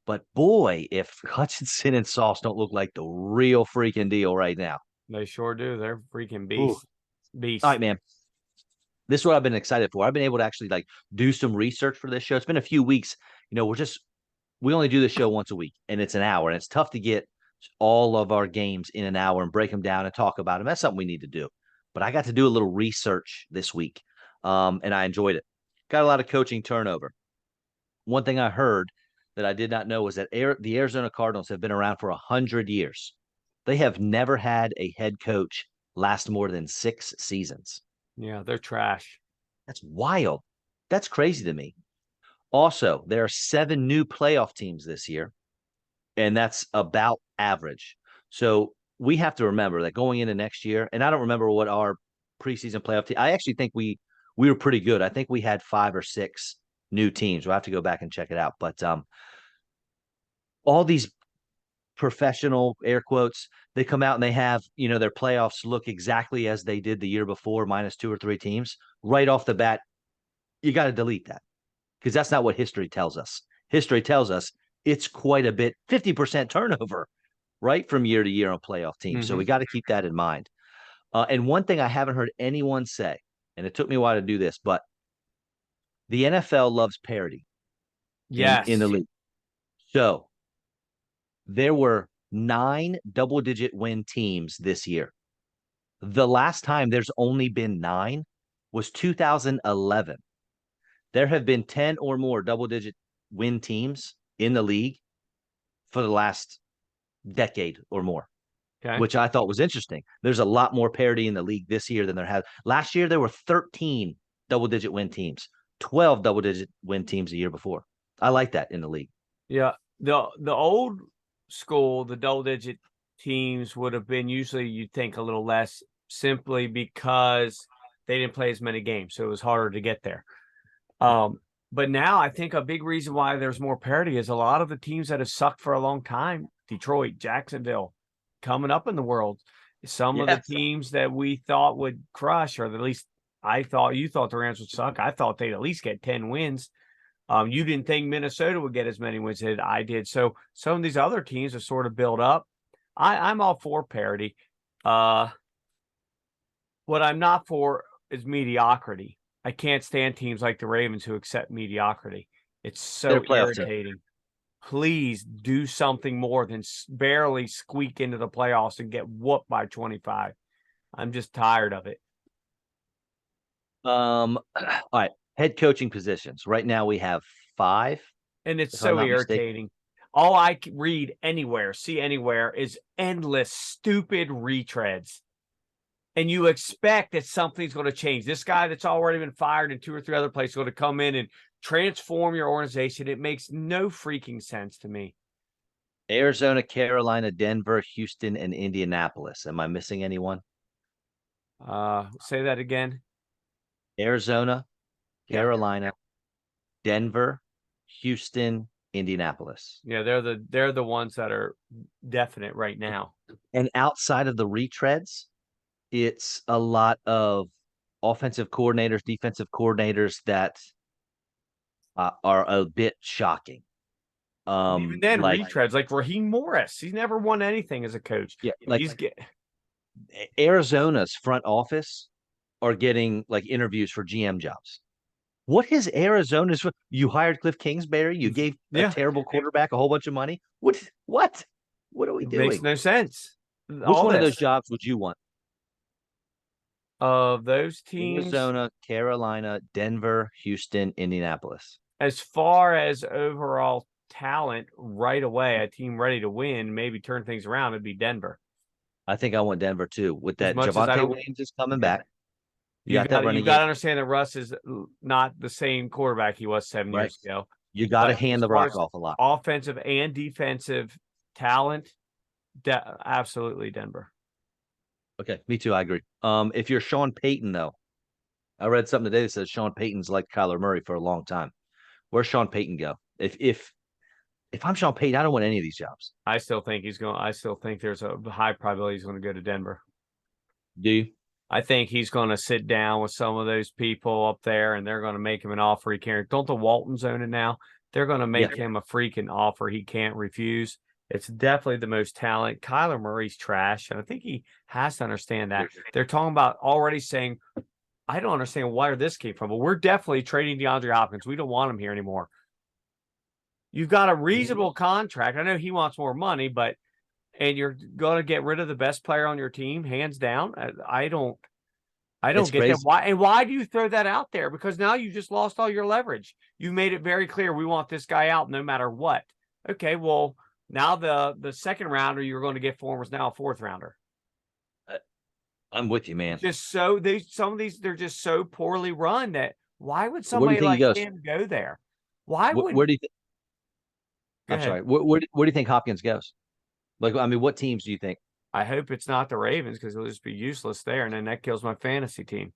but boy, if Hutchinson and Sauce don't look like the real freaking deal right now, they sure do. They're freaking beasts. All right, man. This is what I've been excited for. I've been able to actually do some research for this show. It's been a few weeks. You know, we only do this show once a week, and it's an hour, and it's tough to get all of our games in an hour and break them down and talk about them. That's something we need to do. But I got to do a little research this week, and I enjoyed it. Got a lot of coaching turnover. One thing I heard that I did not know was that the Arizona Cardinals have been around for 100 years. They have never had a head coach last more than 6 seasons. Yeah, they're trash. That's wild. That's crazy to me. Also, there are 7 new playoff teams this year, and that's about average. So we have to remember that going into next year, and I don't remember what our preseason playoff team. I actually think we were pretty good. I think we had 5 or 6 new teams. We'll have to go back and check it out. But all these professional air quotes, they come out and they have, their playoffs look exactly as they did the year before, minus 2 or 3 teams. Right off the bat, you got to delete that because that's not what history tells us. History tells us it's quite a bit, 50% turnover, right, from year to year on playoff teams. Mm-hmm. So we got to keep that in mind. And one thing I haven't heard anyone say, and it took me a while to do this, but the NFL loves parity. Yes. In the league. So there were 9 double-digit win teams this year. The last time there's only been 9 was 2011. There have been 10 or more double-digit win teams in the league for the last decade or more, which I thought was interesting. There's a lot more parity in the league this year than there has. Last year, there were 13 double-digit win teams, 12 double-digit win teams the year before. I like that in the league. Yeah. The old school, the double-digit teams would have been usually, you'd think, a little less simply because they didn't play as many games, so it was harder to get there. But now I think a big reason why there's more parity is a lot of the teams that have sucked for a long time, Detroit, Jacksonville, coming up in the world. Some of the teams that we thought would crush, or at least you thought the Rams would suck. I thought they'd at least get 10 wins. You didn't think Minnesota would get as many wins as I did. So some of these other teams have sort of built up. I'm all for parity. What I'm not for is mediocrity. I can't stand teams like the Ravens who accept mediocrity. It's so irritating. Please do something more than barely squeak into the playoffs and get whooped by 25. I'm just tired of it. All right. Head coaching positions. Right now we have 5. And it's so irritating. All I read see anywhere is endless, stupid retreads. And you expect that something's going to change. This guy that's already been fired in 2 or 3 other places is going to come in and transform your organization. It makes no freaking sense to me. Arizona, Carolina, Denver, Houston, and Indianapolis. Am I missing anyone? Say that again. Arizona, Carolina, Denver, Houston, Indianapolis. Yeah, they're the ones that are definite right now. And outside of the retreads, it's a lot of offensive coordinators, defensive coordinators that are a bit shocking. Even then, retreads like Raheem Morris. He's never won anything as a coach. Yeah, Arizona's front office are getting like interviews for GM jobs. What is Arizona's? You hired Cliff Kingsbury. You gave a terrible quarterback a whole bunch of money. What? What are we doing? Makes no sense. Which one of those jobs would you want? Of those teams, Arizona, Carolina, Denver, Houston, Indianapolis. As far as overall talent, right away, a team ready to win, maybe turn things around, it'd be Denver. I think I want Denver too. With that, Javonte Williams is coming back. You got to understand that Russ is not the same quarterback he was 7 years ago. You got to hand the rock off a lot. Offensive and defensive talent, absolutely Denver. Okay, me too. I agree. If you're Sean Payton, though, I read something today that says Sean Payton's like Kyler Murray for a long time. Where's Sean Payton go? If I'm Sean Payton, I don't want any of these jobs. I still think there's a high probability he's going to go to Denver. Do you? I think he's going to sit down with some of those people up there, and they're going to make him an offer he can't. Don't the Waltons own it now? They're going to make him a freaking offer he can't refuse. It's definitely the most talent. Kyler Murray's trash, and I think he has to understand that. They're talking about already saying, I don't understand where this came from, but we're definitely trading DeAndre Hopkins. We don't want him here anymore. You've got a reasonable contract. I know he wants more money, and you're going to get rid of the best player on your team, hands down. I don't get that. Why do you throw that out there? Because now you just lost all your leverage. You made it very clear we want this guy out no matter what. Okay, well, now the second rounder you're going to get for him is now a 4th rounder. I'm with you, man. Some of these they're just so poorly run that why would somebody like him go there? Where do you think? I'm sorry. Where do you think Hopkins goes? Like, I mean, what teams do you think? I hope it's not the Ravens because he'll just be useless there, and then that kills my fantasy team.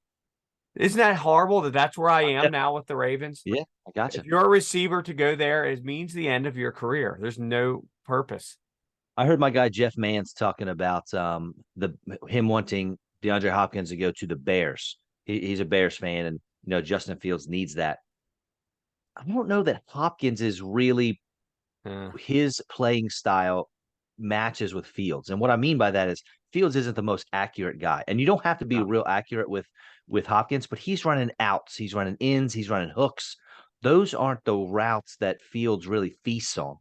Isn't that horrible that that's where I am now with the Ravens? Yeah, I got you. If you're a receiver to go there, it means the end of your career. There's no purpose. I heard my guy Jeff Mann's talking about him wanting DeAndre Hopkins to go to the Bears. He's a Bears fan, and Justin Fields needs that. I don't know that Hopkins is really his playing style matches with Fields. And what I mean by that is Fields isn't the most accurate guy. And you don't have to be real accurate with Hopkins, but he's running outs, he's running ins, he's running hooks. Those aren't the routes that Fields really feasts on.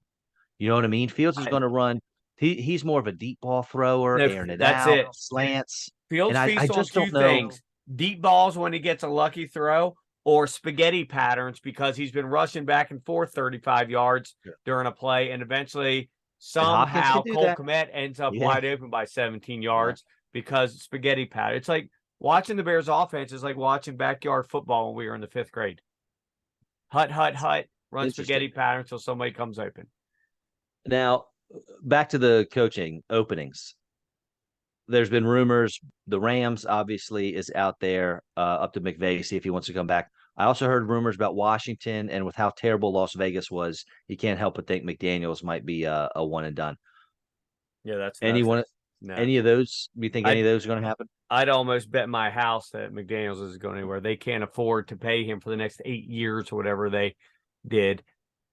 You know what I mean? Fields is going to run. He's more of a deep ball thrower, airing it out, slants. Fields feasts on two things. Deep balls when he gets a lucky throw, or spaghetti patterns because he's been rushing back and forth 35 yards during a play, and eventually somehow Cole Kmet ends up wide open by 17 yards because spaghetti pattern. It's like watching the Bears offense is like watching backyard football when we were in the 5th grade. Hut, run spaghetti pattern until somebody comes open. Now, back to the coaching openings. there's been rumors. The Rams obviously is out there, up to McVay, see if he wants to come back. I also heard rumors about Washington, and with how terrible Las Vegas was, you can't help but think McDaniels might be a one and done. Yeah, that's nuts. Anyone, No, any of those? Do you think any I'd of those are going to happen? I'd almost bet my house that McDaniels is going anywhere. They can't afford to pay him for the next 8 years or whatever they did.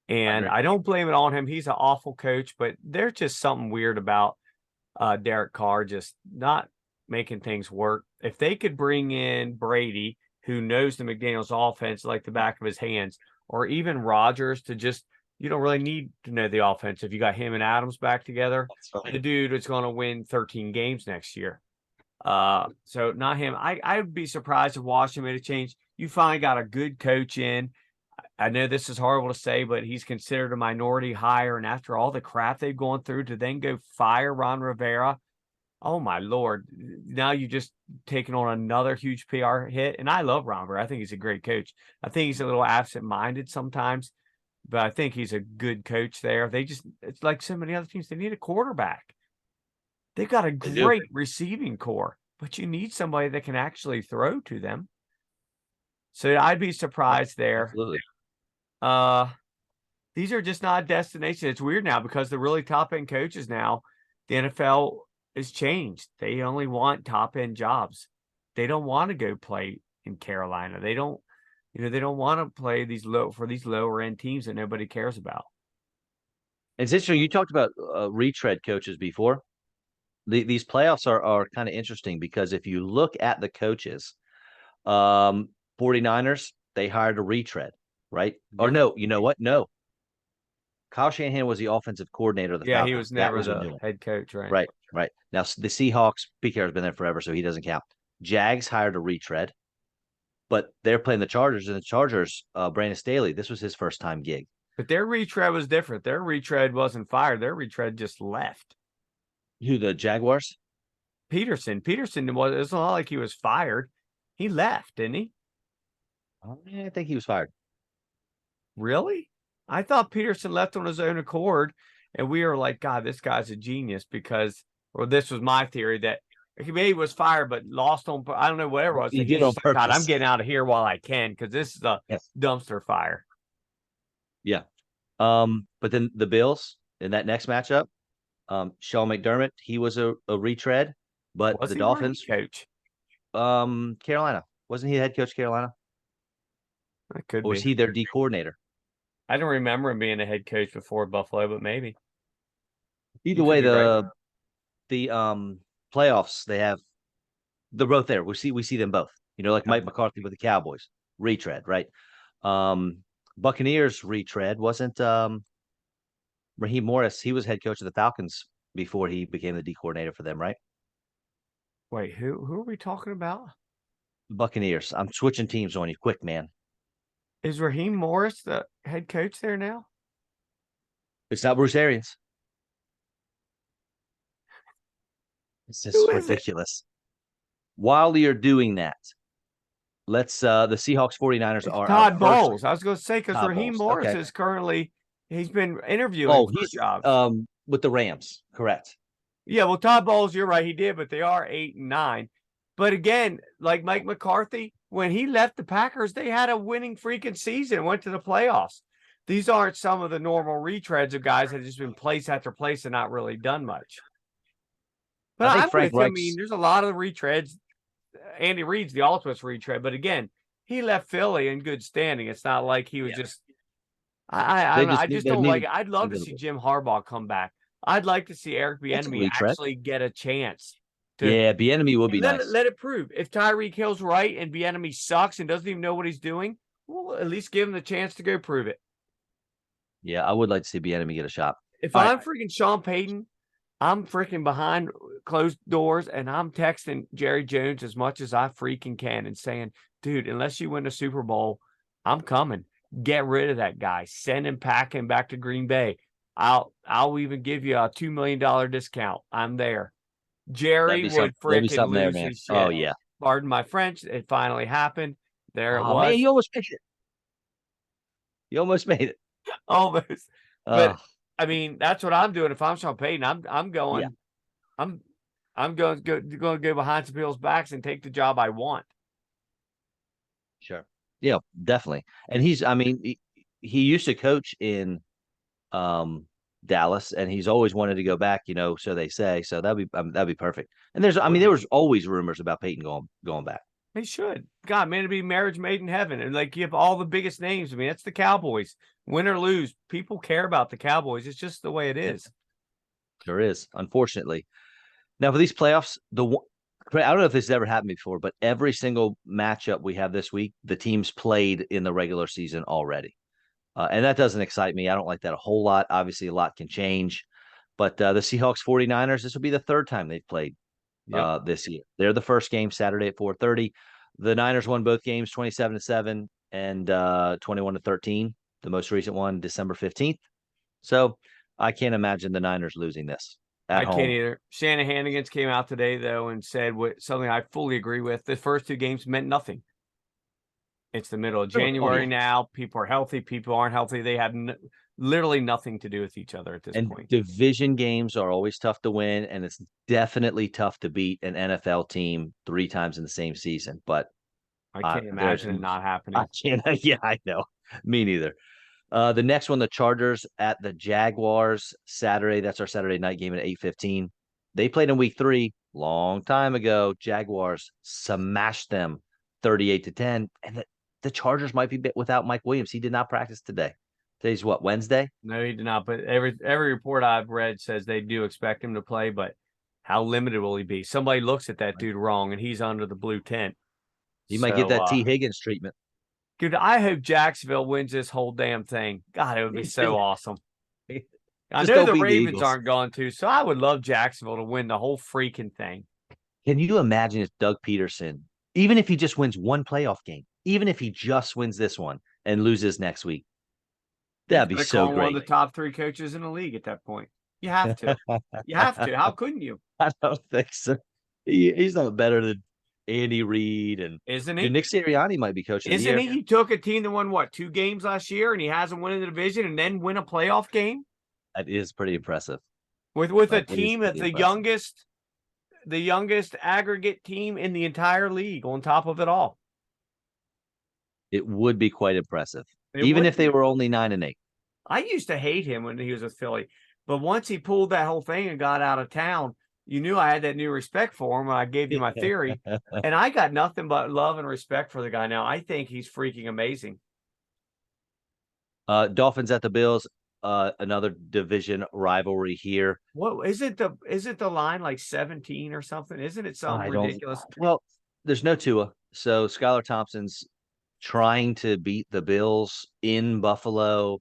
I And agree. I don't blame it on him. He's an awful coach, but there's just something weird about Derek Carr just not making things work. If they could bring in Brady, who knows the McDaniels offense like the back of his hands, or even Rodgers to just, you don't really need to know the offense. If you got him and Adams back together, the dude is going to win 13 games next year. So not him. I would be surprised if Washington made a change. You finally got a good coach in. I know this is horrible to say, but he's considered a minority hire. And after all the crap they've gone through, to then go fire Ron Rivera, oh my Lord. Now you just taken on another huge PR hit. And I love Ron Rivera. I think he's a great coach. I think he's a little absent-minded sometimes, but I think he's a good coach there. It's like so many other teams, they need a quarterback. They've got a They do. great receiving core, but you need somebody that can actually throw to them. So I'd be surprised there. Absolutely. These are just not destinations. It's weird now because the really top end coaches now, the NFL has changed. They only want top end jobs. They don't want to go play in Carolina. They don't want to play these lower end teams that nobody cares about. It's interesting. You talked about retread coaches before. These playoffs are kind of interesting because if you look at the coaches, 49ers, they hired a retread, right? Or Yeah. no, you know what? No. Kyle Shanahan was the offensive coordinator of the Yeah, he Falcons. was That never was a the new one. head coach, right? Right, right. Now the Seahawks, Pete Carroll's been there forever, so he doesn't count. Jags hired a retread, but they're playing the Chargers, and the Chargers, Brandon Staley, this was his first time gig. But their retread was different. Their retread wasn't fired. Their retread just left. Who, the Jaguars? Peterson it's not like he was fired. He left, didn't he? Oh, yeah, I think he was fired. Really? I thought Peterson left on his own accord, and we were like, God, this guy's a genius or this was my theory that he maybe was fired, but lost on, I don't know, whatever it was. He He's did on just like, God, I'm purpose. getting out of here while I can because this is a Yes. dumpster fire. Yeah. But then the Bills in that next matchup, Sean McDermott, he was a retread, but Was the he really Dolphins, coach? Carolina, wasn't he head coach of Carolina? That could Or was be. he their D coordinator? I don't remember him being a head coach before Buffalo, but maybe. Either You could way, be right. the playoffs, they have the both there. We see them both. Like Yeah. Mike McCarthy with the Cowboys, retread, right? Buccaneers retread wasn't Raheem Morris. He was head coach of the Falcons before he became the D coordinator for them, right? Wait, who are we talking about? Buccaneers. I'm switching teams on you quick, man. Is Raheem Morris the head coach there now? It's not Bruce Arians. It's Who just is it? ridiculous. While you're doing that, let's the Seahawks 49ers It's are our Todd first Bowles. I was going to say because Todd Raheem Bowles. Morris Okay. is currently he's been interviewing Oh, for he's jobs. with the Rams, correct. Yeah, well, Todd Bowles, you're right, he did, but they are 8-9. But again, like Mike McCarthy, when he left the Packers, they had a winning freaking season, went to the playoffs. These aren't some of the normal retreads of guys that have just been place after place and not really done much. But I think I'm Frank with you. I mean, Reich's there's a lot of retreads. Andy Reid's the ultimate retread, but again, he left Philly in good standing. It's not like he was just. I they don't know. just I just they don't like needed it. I'd a love to little see bit. Jim Harbaugh come back. I'd like to see Eric That's a Bieniemy retread. actually get a chance to Yeah, Bieniemy would be nice. let it prove. If Tyreek Hill's right and Bieniemy sucks and doesn't even know what he's doing, well, at least give him the chance to go prove it. Yeah, I would like to see Bieniemy get a shot. If All right. I'm freaking Sean Payton, I'm freaking behind closed doors and I'm texting Jerry Jones as much as I freaking can and saying, dude, unless you win a Super Bowl, I'm coming. Get rid of that guy. Send him packing back to Green Bay. I'll even give you a $2 million discount. I'm there. Jerry would That'd be freaking something there, lose man. his Oh shit. yeah. Pardon my French. It finally happened. There it Oh man, was. you almost made it. You almost made it. Almost. Oh But I mean, that's what I'm doing. If I'm Sean Payton, I'm yeah. going. I'm I'm going to go behind some people's backs and take the job I want. Sure. Yeah, definitely. And he used to coach in Dallas, and he's always wanted to go back, so they say. So that'd be perfect. And there was always rumors about Peyton going back. They should. God, man, it'd be marriage made in heaven. And like, you have all the biggest names. I mean, that's the Cowboys. Win or lose, people care about the Cowboys. It's just the way it is. Sure is, unfortunately. Now for these playoffs, I don't know if this has ever happened before, but every single matchup we have this week, the teams played in the regular season already. And that doesn't excite me. I don't like that a whole lot. Obviously, a lot can change. But the Seahawks 49ers, this will be the third time they've played this year. They're the first game Saturday at 4:30. The Niners won both games 27-7 and 21-13. The most recent one, December 15th. So I can't imagine the Niners losing this at home. Can't either. Shanahan came out today, though, and said something I fully agree with. The first two games meant nothing. It's the middle of January now. People are healthy. People aren't healthy. They have literally nothing to do with each other at this point. Division games are always tough to win, and it's definitely tough to beat an NFL team 3 times in the same season. But I can't imagine it not happening. I can't. Yeah, I know. Me neither. The next one, the Chargers at the Jaguars Saturday. That's our Saturday night game at 8:15. They played in week 3 long time ago. Jaguars smashed them 38-10, and the Chargers might be without Mike Williams. He did not practice today. Today's what, Wednesday? No, he did not. But every report I've read says they do expect him to play, but how limited will he be? Somebody looks at that dude wrong, and he's under the blue tent. He might get that T. Higgins treatment. Dude, I hope Jacksonville wins this whole damn thing. God, it would be so awesome. I know the Ravens aren't going to, so I would love Jacksonville to win the whole freaking thing. Can you imagine if Doug Peterson, even if he just wins one playoff game, even if he just wins this one and loses next week, that'd be so great. One of the top 3 coaches in the league at that point. You have to. You have to. How couldn't you? I don't think so. He's not better than Andy Reid, and isn't he? Nick Sirianni might be coaching. Isn't he? He took a team that won 2 games last year, and he hasn't won in the division, and then win a playoff game. That is pretty impressive. With a team that's the youngest aggregate team in the entire league. On top of it all, it would be quite impressive, even if they were only 9-8. I used to hate him when he was with Philly, but once he pulled that whole thing and got out of town, you knew I had that new respect for him when I gave you my theory. And I got nothing but love and respect for the guy now. I think he's freaking amazing. Dolphins at the Bills, another division rivalry here. What is it? Is it the line like 17 or something? Isn't it something ridiculous? Well, there's no Tua. So Skylar Thompson's trying to beat the Bills in Buffalo.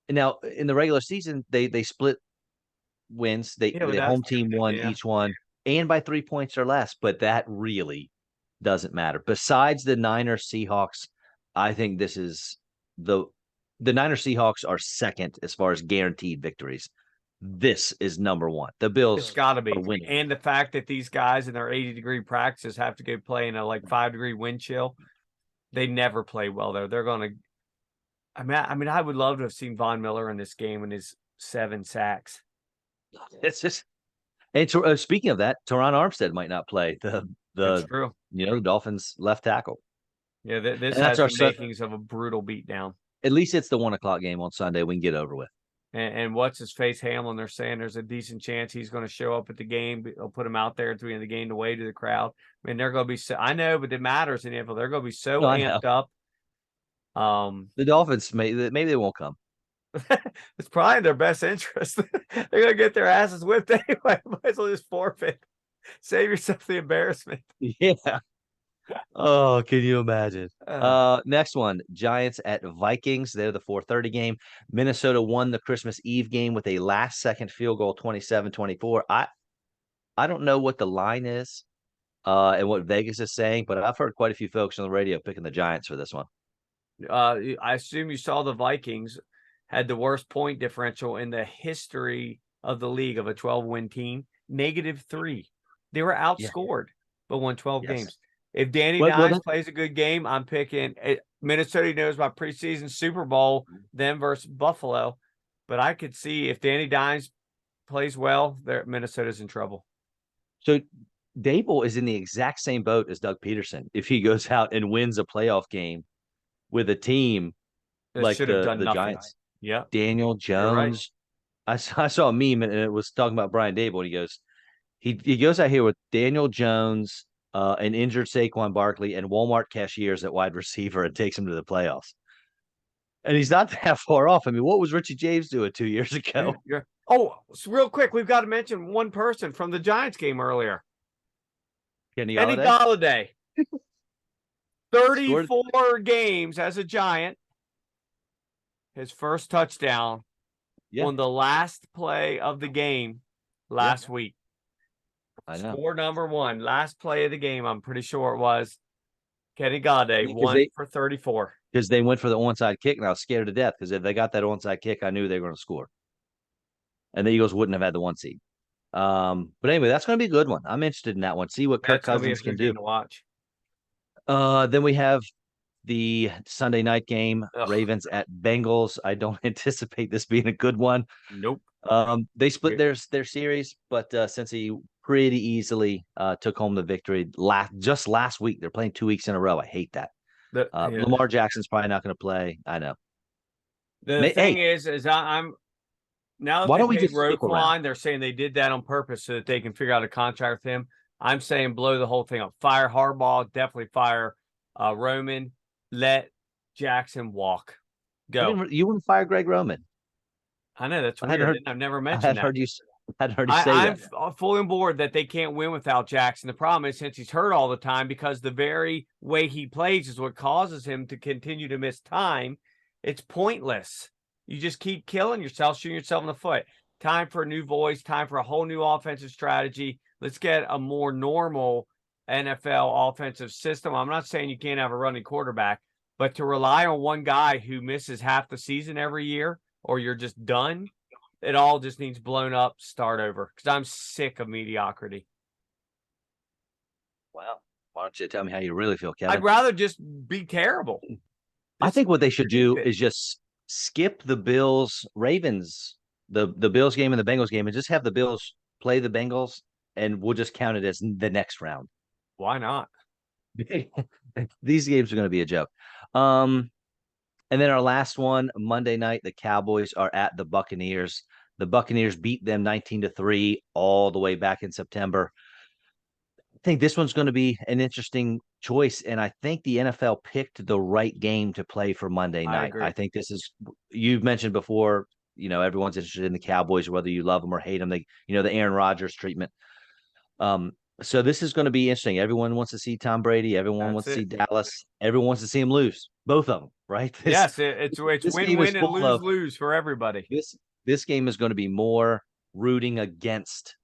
Now, in the regular season, they split wins. The home team won each one, and by 3 points or less, but that really doesn't matter. Besides the Niners Seahawks, I think this is the Niners Seahawks are second as far as guaranteed victories. This is number 1. The Bills, it's got to be winning. And the fact that these guys in their 80-degree practices have to go play in a 5-degree wind chill, they never play well there. They're going to. I mean, I would love to have seen Von Miller in this game and his 7 sacks. It's just, and speaking of that, Teron Armstead might not play That's true. The Dolphins left tackle. Yeah, this has the makings of a brutal beatdown. At least it's the 1:00 game on Sunday. We can get over with. And what's his face, Hamlin? They're saying there's a decent chance he's going to show up at the game. They'll put him out there at the end of the game to wave to the crowd. I mean, they're going to be so. I know, but it matters in the NFL. They're going to be so amped up. The Dolphins maybe they won't come. It's probably in their best interest. They're going to get their asses whipped anyway. Might as well just forfeit. Save yourself the embarrassment. Yeah. Oh, can you imagine? Next one, Giants at Vikings. They're the 4:30 game. Minnesota won the Christmas Eve game with a last-second field goal, 27-24. I don't know what the line is and what Vegas is saying, but I've heard quite a few folks on the radio picking the Giants for this one. I assume you saw the Vikings had the worst point differential in the history of the league of a 12-win team, -3. They were outscored, but won 12 games. If Danny Dimes plays a good game, I'm picking Minnesota. Knows my preseason Super Bowl, them versus Buffalo. But I could see if Danny Dimes plays well, Minnesota's in trouble. So Dable is in the exact same boat as Doug Peterson. If he goes out and wins a playoff game with a team That like should have done the nothing. Giants, Yeah, Daniel you're right. Jones. I saw a meme and it was talking about Brian Dable. And he goes out here with Daniel Jones, an injured Saquon Barkley, and Walmart cashiers at wide receiver, and takes him to the playoffs. And he's not that far off. I mean, what was Richie James doing 2 years ago? Oh, so real quick, we've got to mention one person from the Giants game earlier. Kenny Golladay. 34 Scored. games as a Giant. His first touchdown on the last play of the game last week. I know. Score number 1, last play of the game, I'm pretty sure it was. Kenny Golladay, 1 for 34. Because they went for the onside kick, and I was scared to death because if they got that onside kick, I knew they were going to score. And the Eagles wouldn't have had the 1 seed. But anyway, that's going to be a good one. I'm interested in that one. See what Kirk Cousins can do. To watch. Then we have the Sunday night game, Ugh. Ravens at Bengals. I don't anticipate this being a good one. Nope. They split their series, but since he pretty easily took home the victory just last week, they're playing 2 weeks in a row. I hate that. Lamar Jackson's probably not going to play. I know. The thing is I'm now that why don't they we just Roquan, they're saying they did that on purpose so that they can figure out a contract with him. I'm saying blow the whole thing up. Fire Harbaugh, definitely fire Roman. Let Jackson walk. Go. You wouldn't fire Greg Roman. I know that's weird. I've never mentioned that. I'd heard you say that. I'm fully on board that they can't win without Jackson. The problem is since he's hurt all the time, because the very way he plays is what causes him to continue to miss time. It's pointless. You just keep killing yourself, shooting yourself in the foot. Time for a new voice, time for a whole new offensive strategy. Let's get a more normal NFL offensive system. I'm not saying you can't have a running quarterback, but to rely on one guy who misses half the season every year, or you're just done, it all just needs blown up, start over. Because I'm sick of mediocrity. Well, why don't you tell me how you really feel, Kevin? I'd rather just be terrible. I think what they should do is just skip the Bills-Ravens, the Bills game and the Bengals game, and just have the Bills play the Bengals, and we'll just count it as the next round. Why not? These games are going to be a joke. And then our last one, Monday night, the Cowboys are at the Buccaneers. The Buccaneers beat them 19-3 all the way back in September. I think this one's going to be an interesting choice, and I think the NFL picked the right game to play for Monday night. I think this is, you've mentioned before, everyone's interested in the Cowboys, whether you love them or hate them. The Aaron Rodgers treatment. So this is going to be interesting. Everyone wants to see Tom Brady. Everyone wants to see Dallas. Everyone wants to see him lose. Both of them, right? Yes, it's win-win and lose-lose for everybody. This game is going to be more rooting against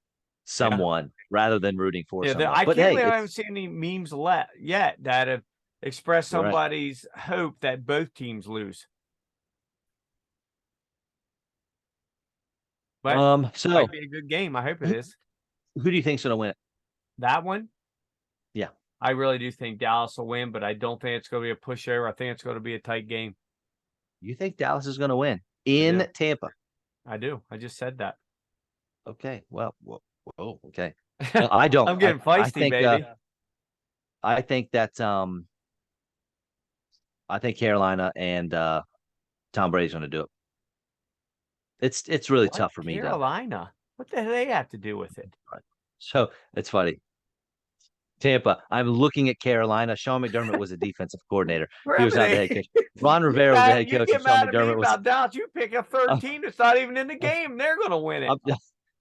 someone rather than rooting for someone. I can't believe I haven't seen any memes yet that have expressed somebody's hope that both teams lose. But so it might be a good game. I hope it is. Who do you think's going to win it? That one? Yeah. I really do think Dallas will win, but I don't think it's going to be a pushover. I think it's going to be a tight game. You think Dallas is going to win in Tampa? I do. I just said that. Okay. Well, okay. Well, I don't. I'm getting feisty, baby. I think that I think Carolina and Tom Brady's going to do it. It's really tough for me. Carolina? What the hell do they have to do with it? So it's funny. Tampa. I'm looking at Carolina. Sean McDermott was a defensive coordinator. He was not the head coach. Ron Rivera was the head coach. You get mad at me about Dallas. You pick a third team that's not even in the game. They're going to win it.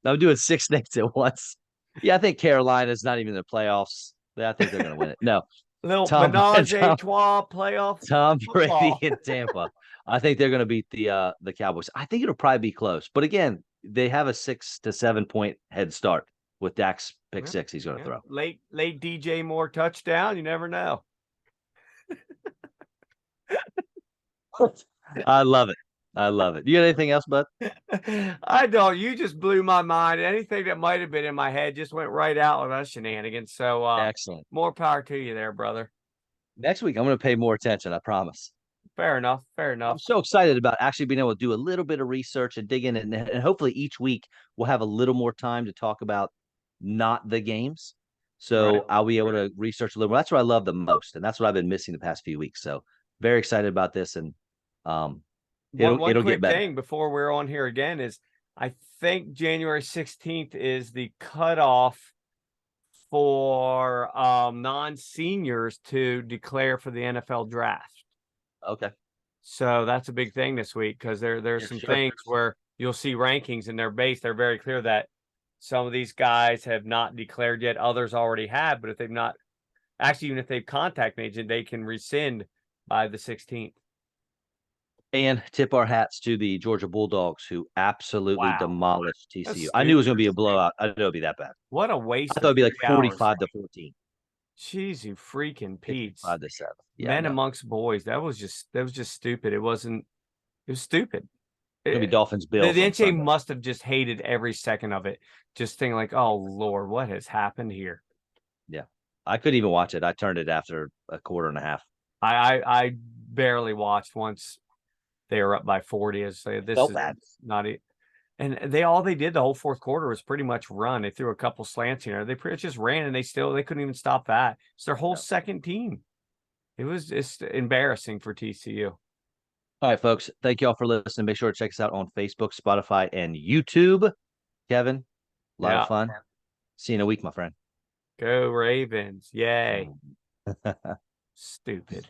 I'm doing 6 things at once. Yeah, I think Carolina's not even in the playoffs. I think they're going to win it. No. Little menage a trois playoff. Tom Brady in Tampa. I think they're going to beat the Cowboys. I think it'll probably be close. But again, they have a 6 to 7 point head start with Dak's pick 6 he's going to throw. Late DJ Moore touchdown. You never know. I love it. You got anything else, bud? I don't. You just blew my mind. Anything that might have been in my head just went right out with us shenanigans. So excellent. More power to you there, brother. Next week, I'm going to pay more attention. I promise. Fair enough. I'm so excited about actually being able to do a little bit of research and dig in, and hopefully each week we'll have a little more time to talk about not the games. So Right. I'll be able to research a little more. That's what I love the most, and that's what I've been missing the past few weeks. So very excited about this, and um, One it'll get quick better. thing before we're on here again is I think January 16th is the cutoff for non-seniors to declare for the NFL draft. Okay. So that's a big thing this week because there's Yeah, some sure. things where you'll see rankings and they're very clear that some of these guys have not declared yet, others already have, but if they've not actually, even if they've contacted an agent, they can rescind by the 16th. And tip our hats to the Georgia Bulldogs, who absolutely Wow. demolished That's TCU. I knew it stupid. was going to be a blowout. I didn't know it'd be that bad. What a I waste thought of it'd be like 3 hours. 45-14. Jeez, you freaking Pete's. 55-7. Yeah, Men no. amongst boys. That was just stupid. It was stupid. It's going to be Dolphins The Bills on NCAA Sunday. must have just hated every second of it. Just thinking like, oh Lord, what has happened here? Yeah. I couldn't even watch it. I turned it after a quarter and a half. I barely watched once they were up by 40. As say this Felt is bad. not it. And they did the whole fourth quarter was pretty much run. They threw a couple slants here. They pretty much just ran and they couldn't even stop that. It's their whole second team. It was just embarrassing for TCU. All right, folks. Thank you all for listening. Make sure to check us out on Facebook, Spotify, and YouTube. Kevin, a lot of fun. See you in a week, my friend. Go Ravens. Yay. Mm. Stupid.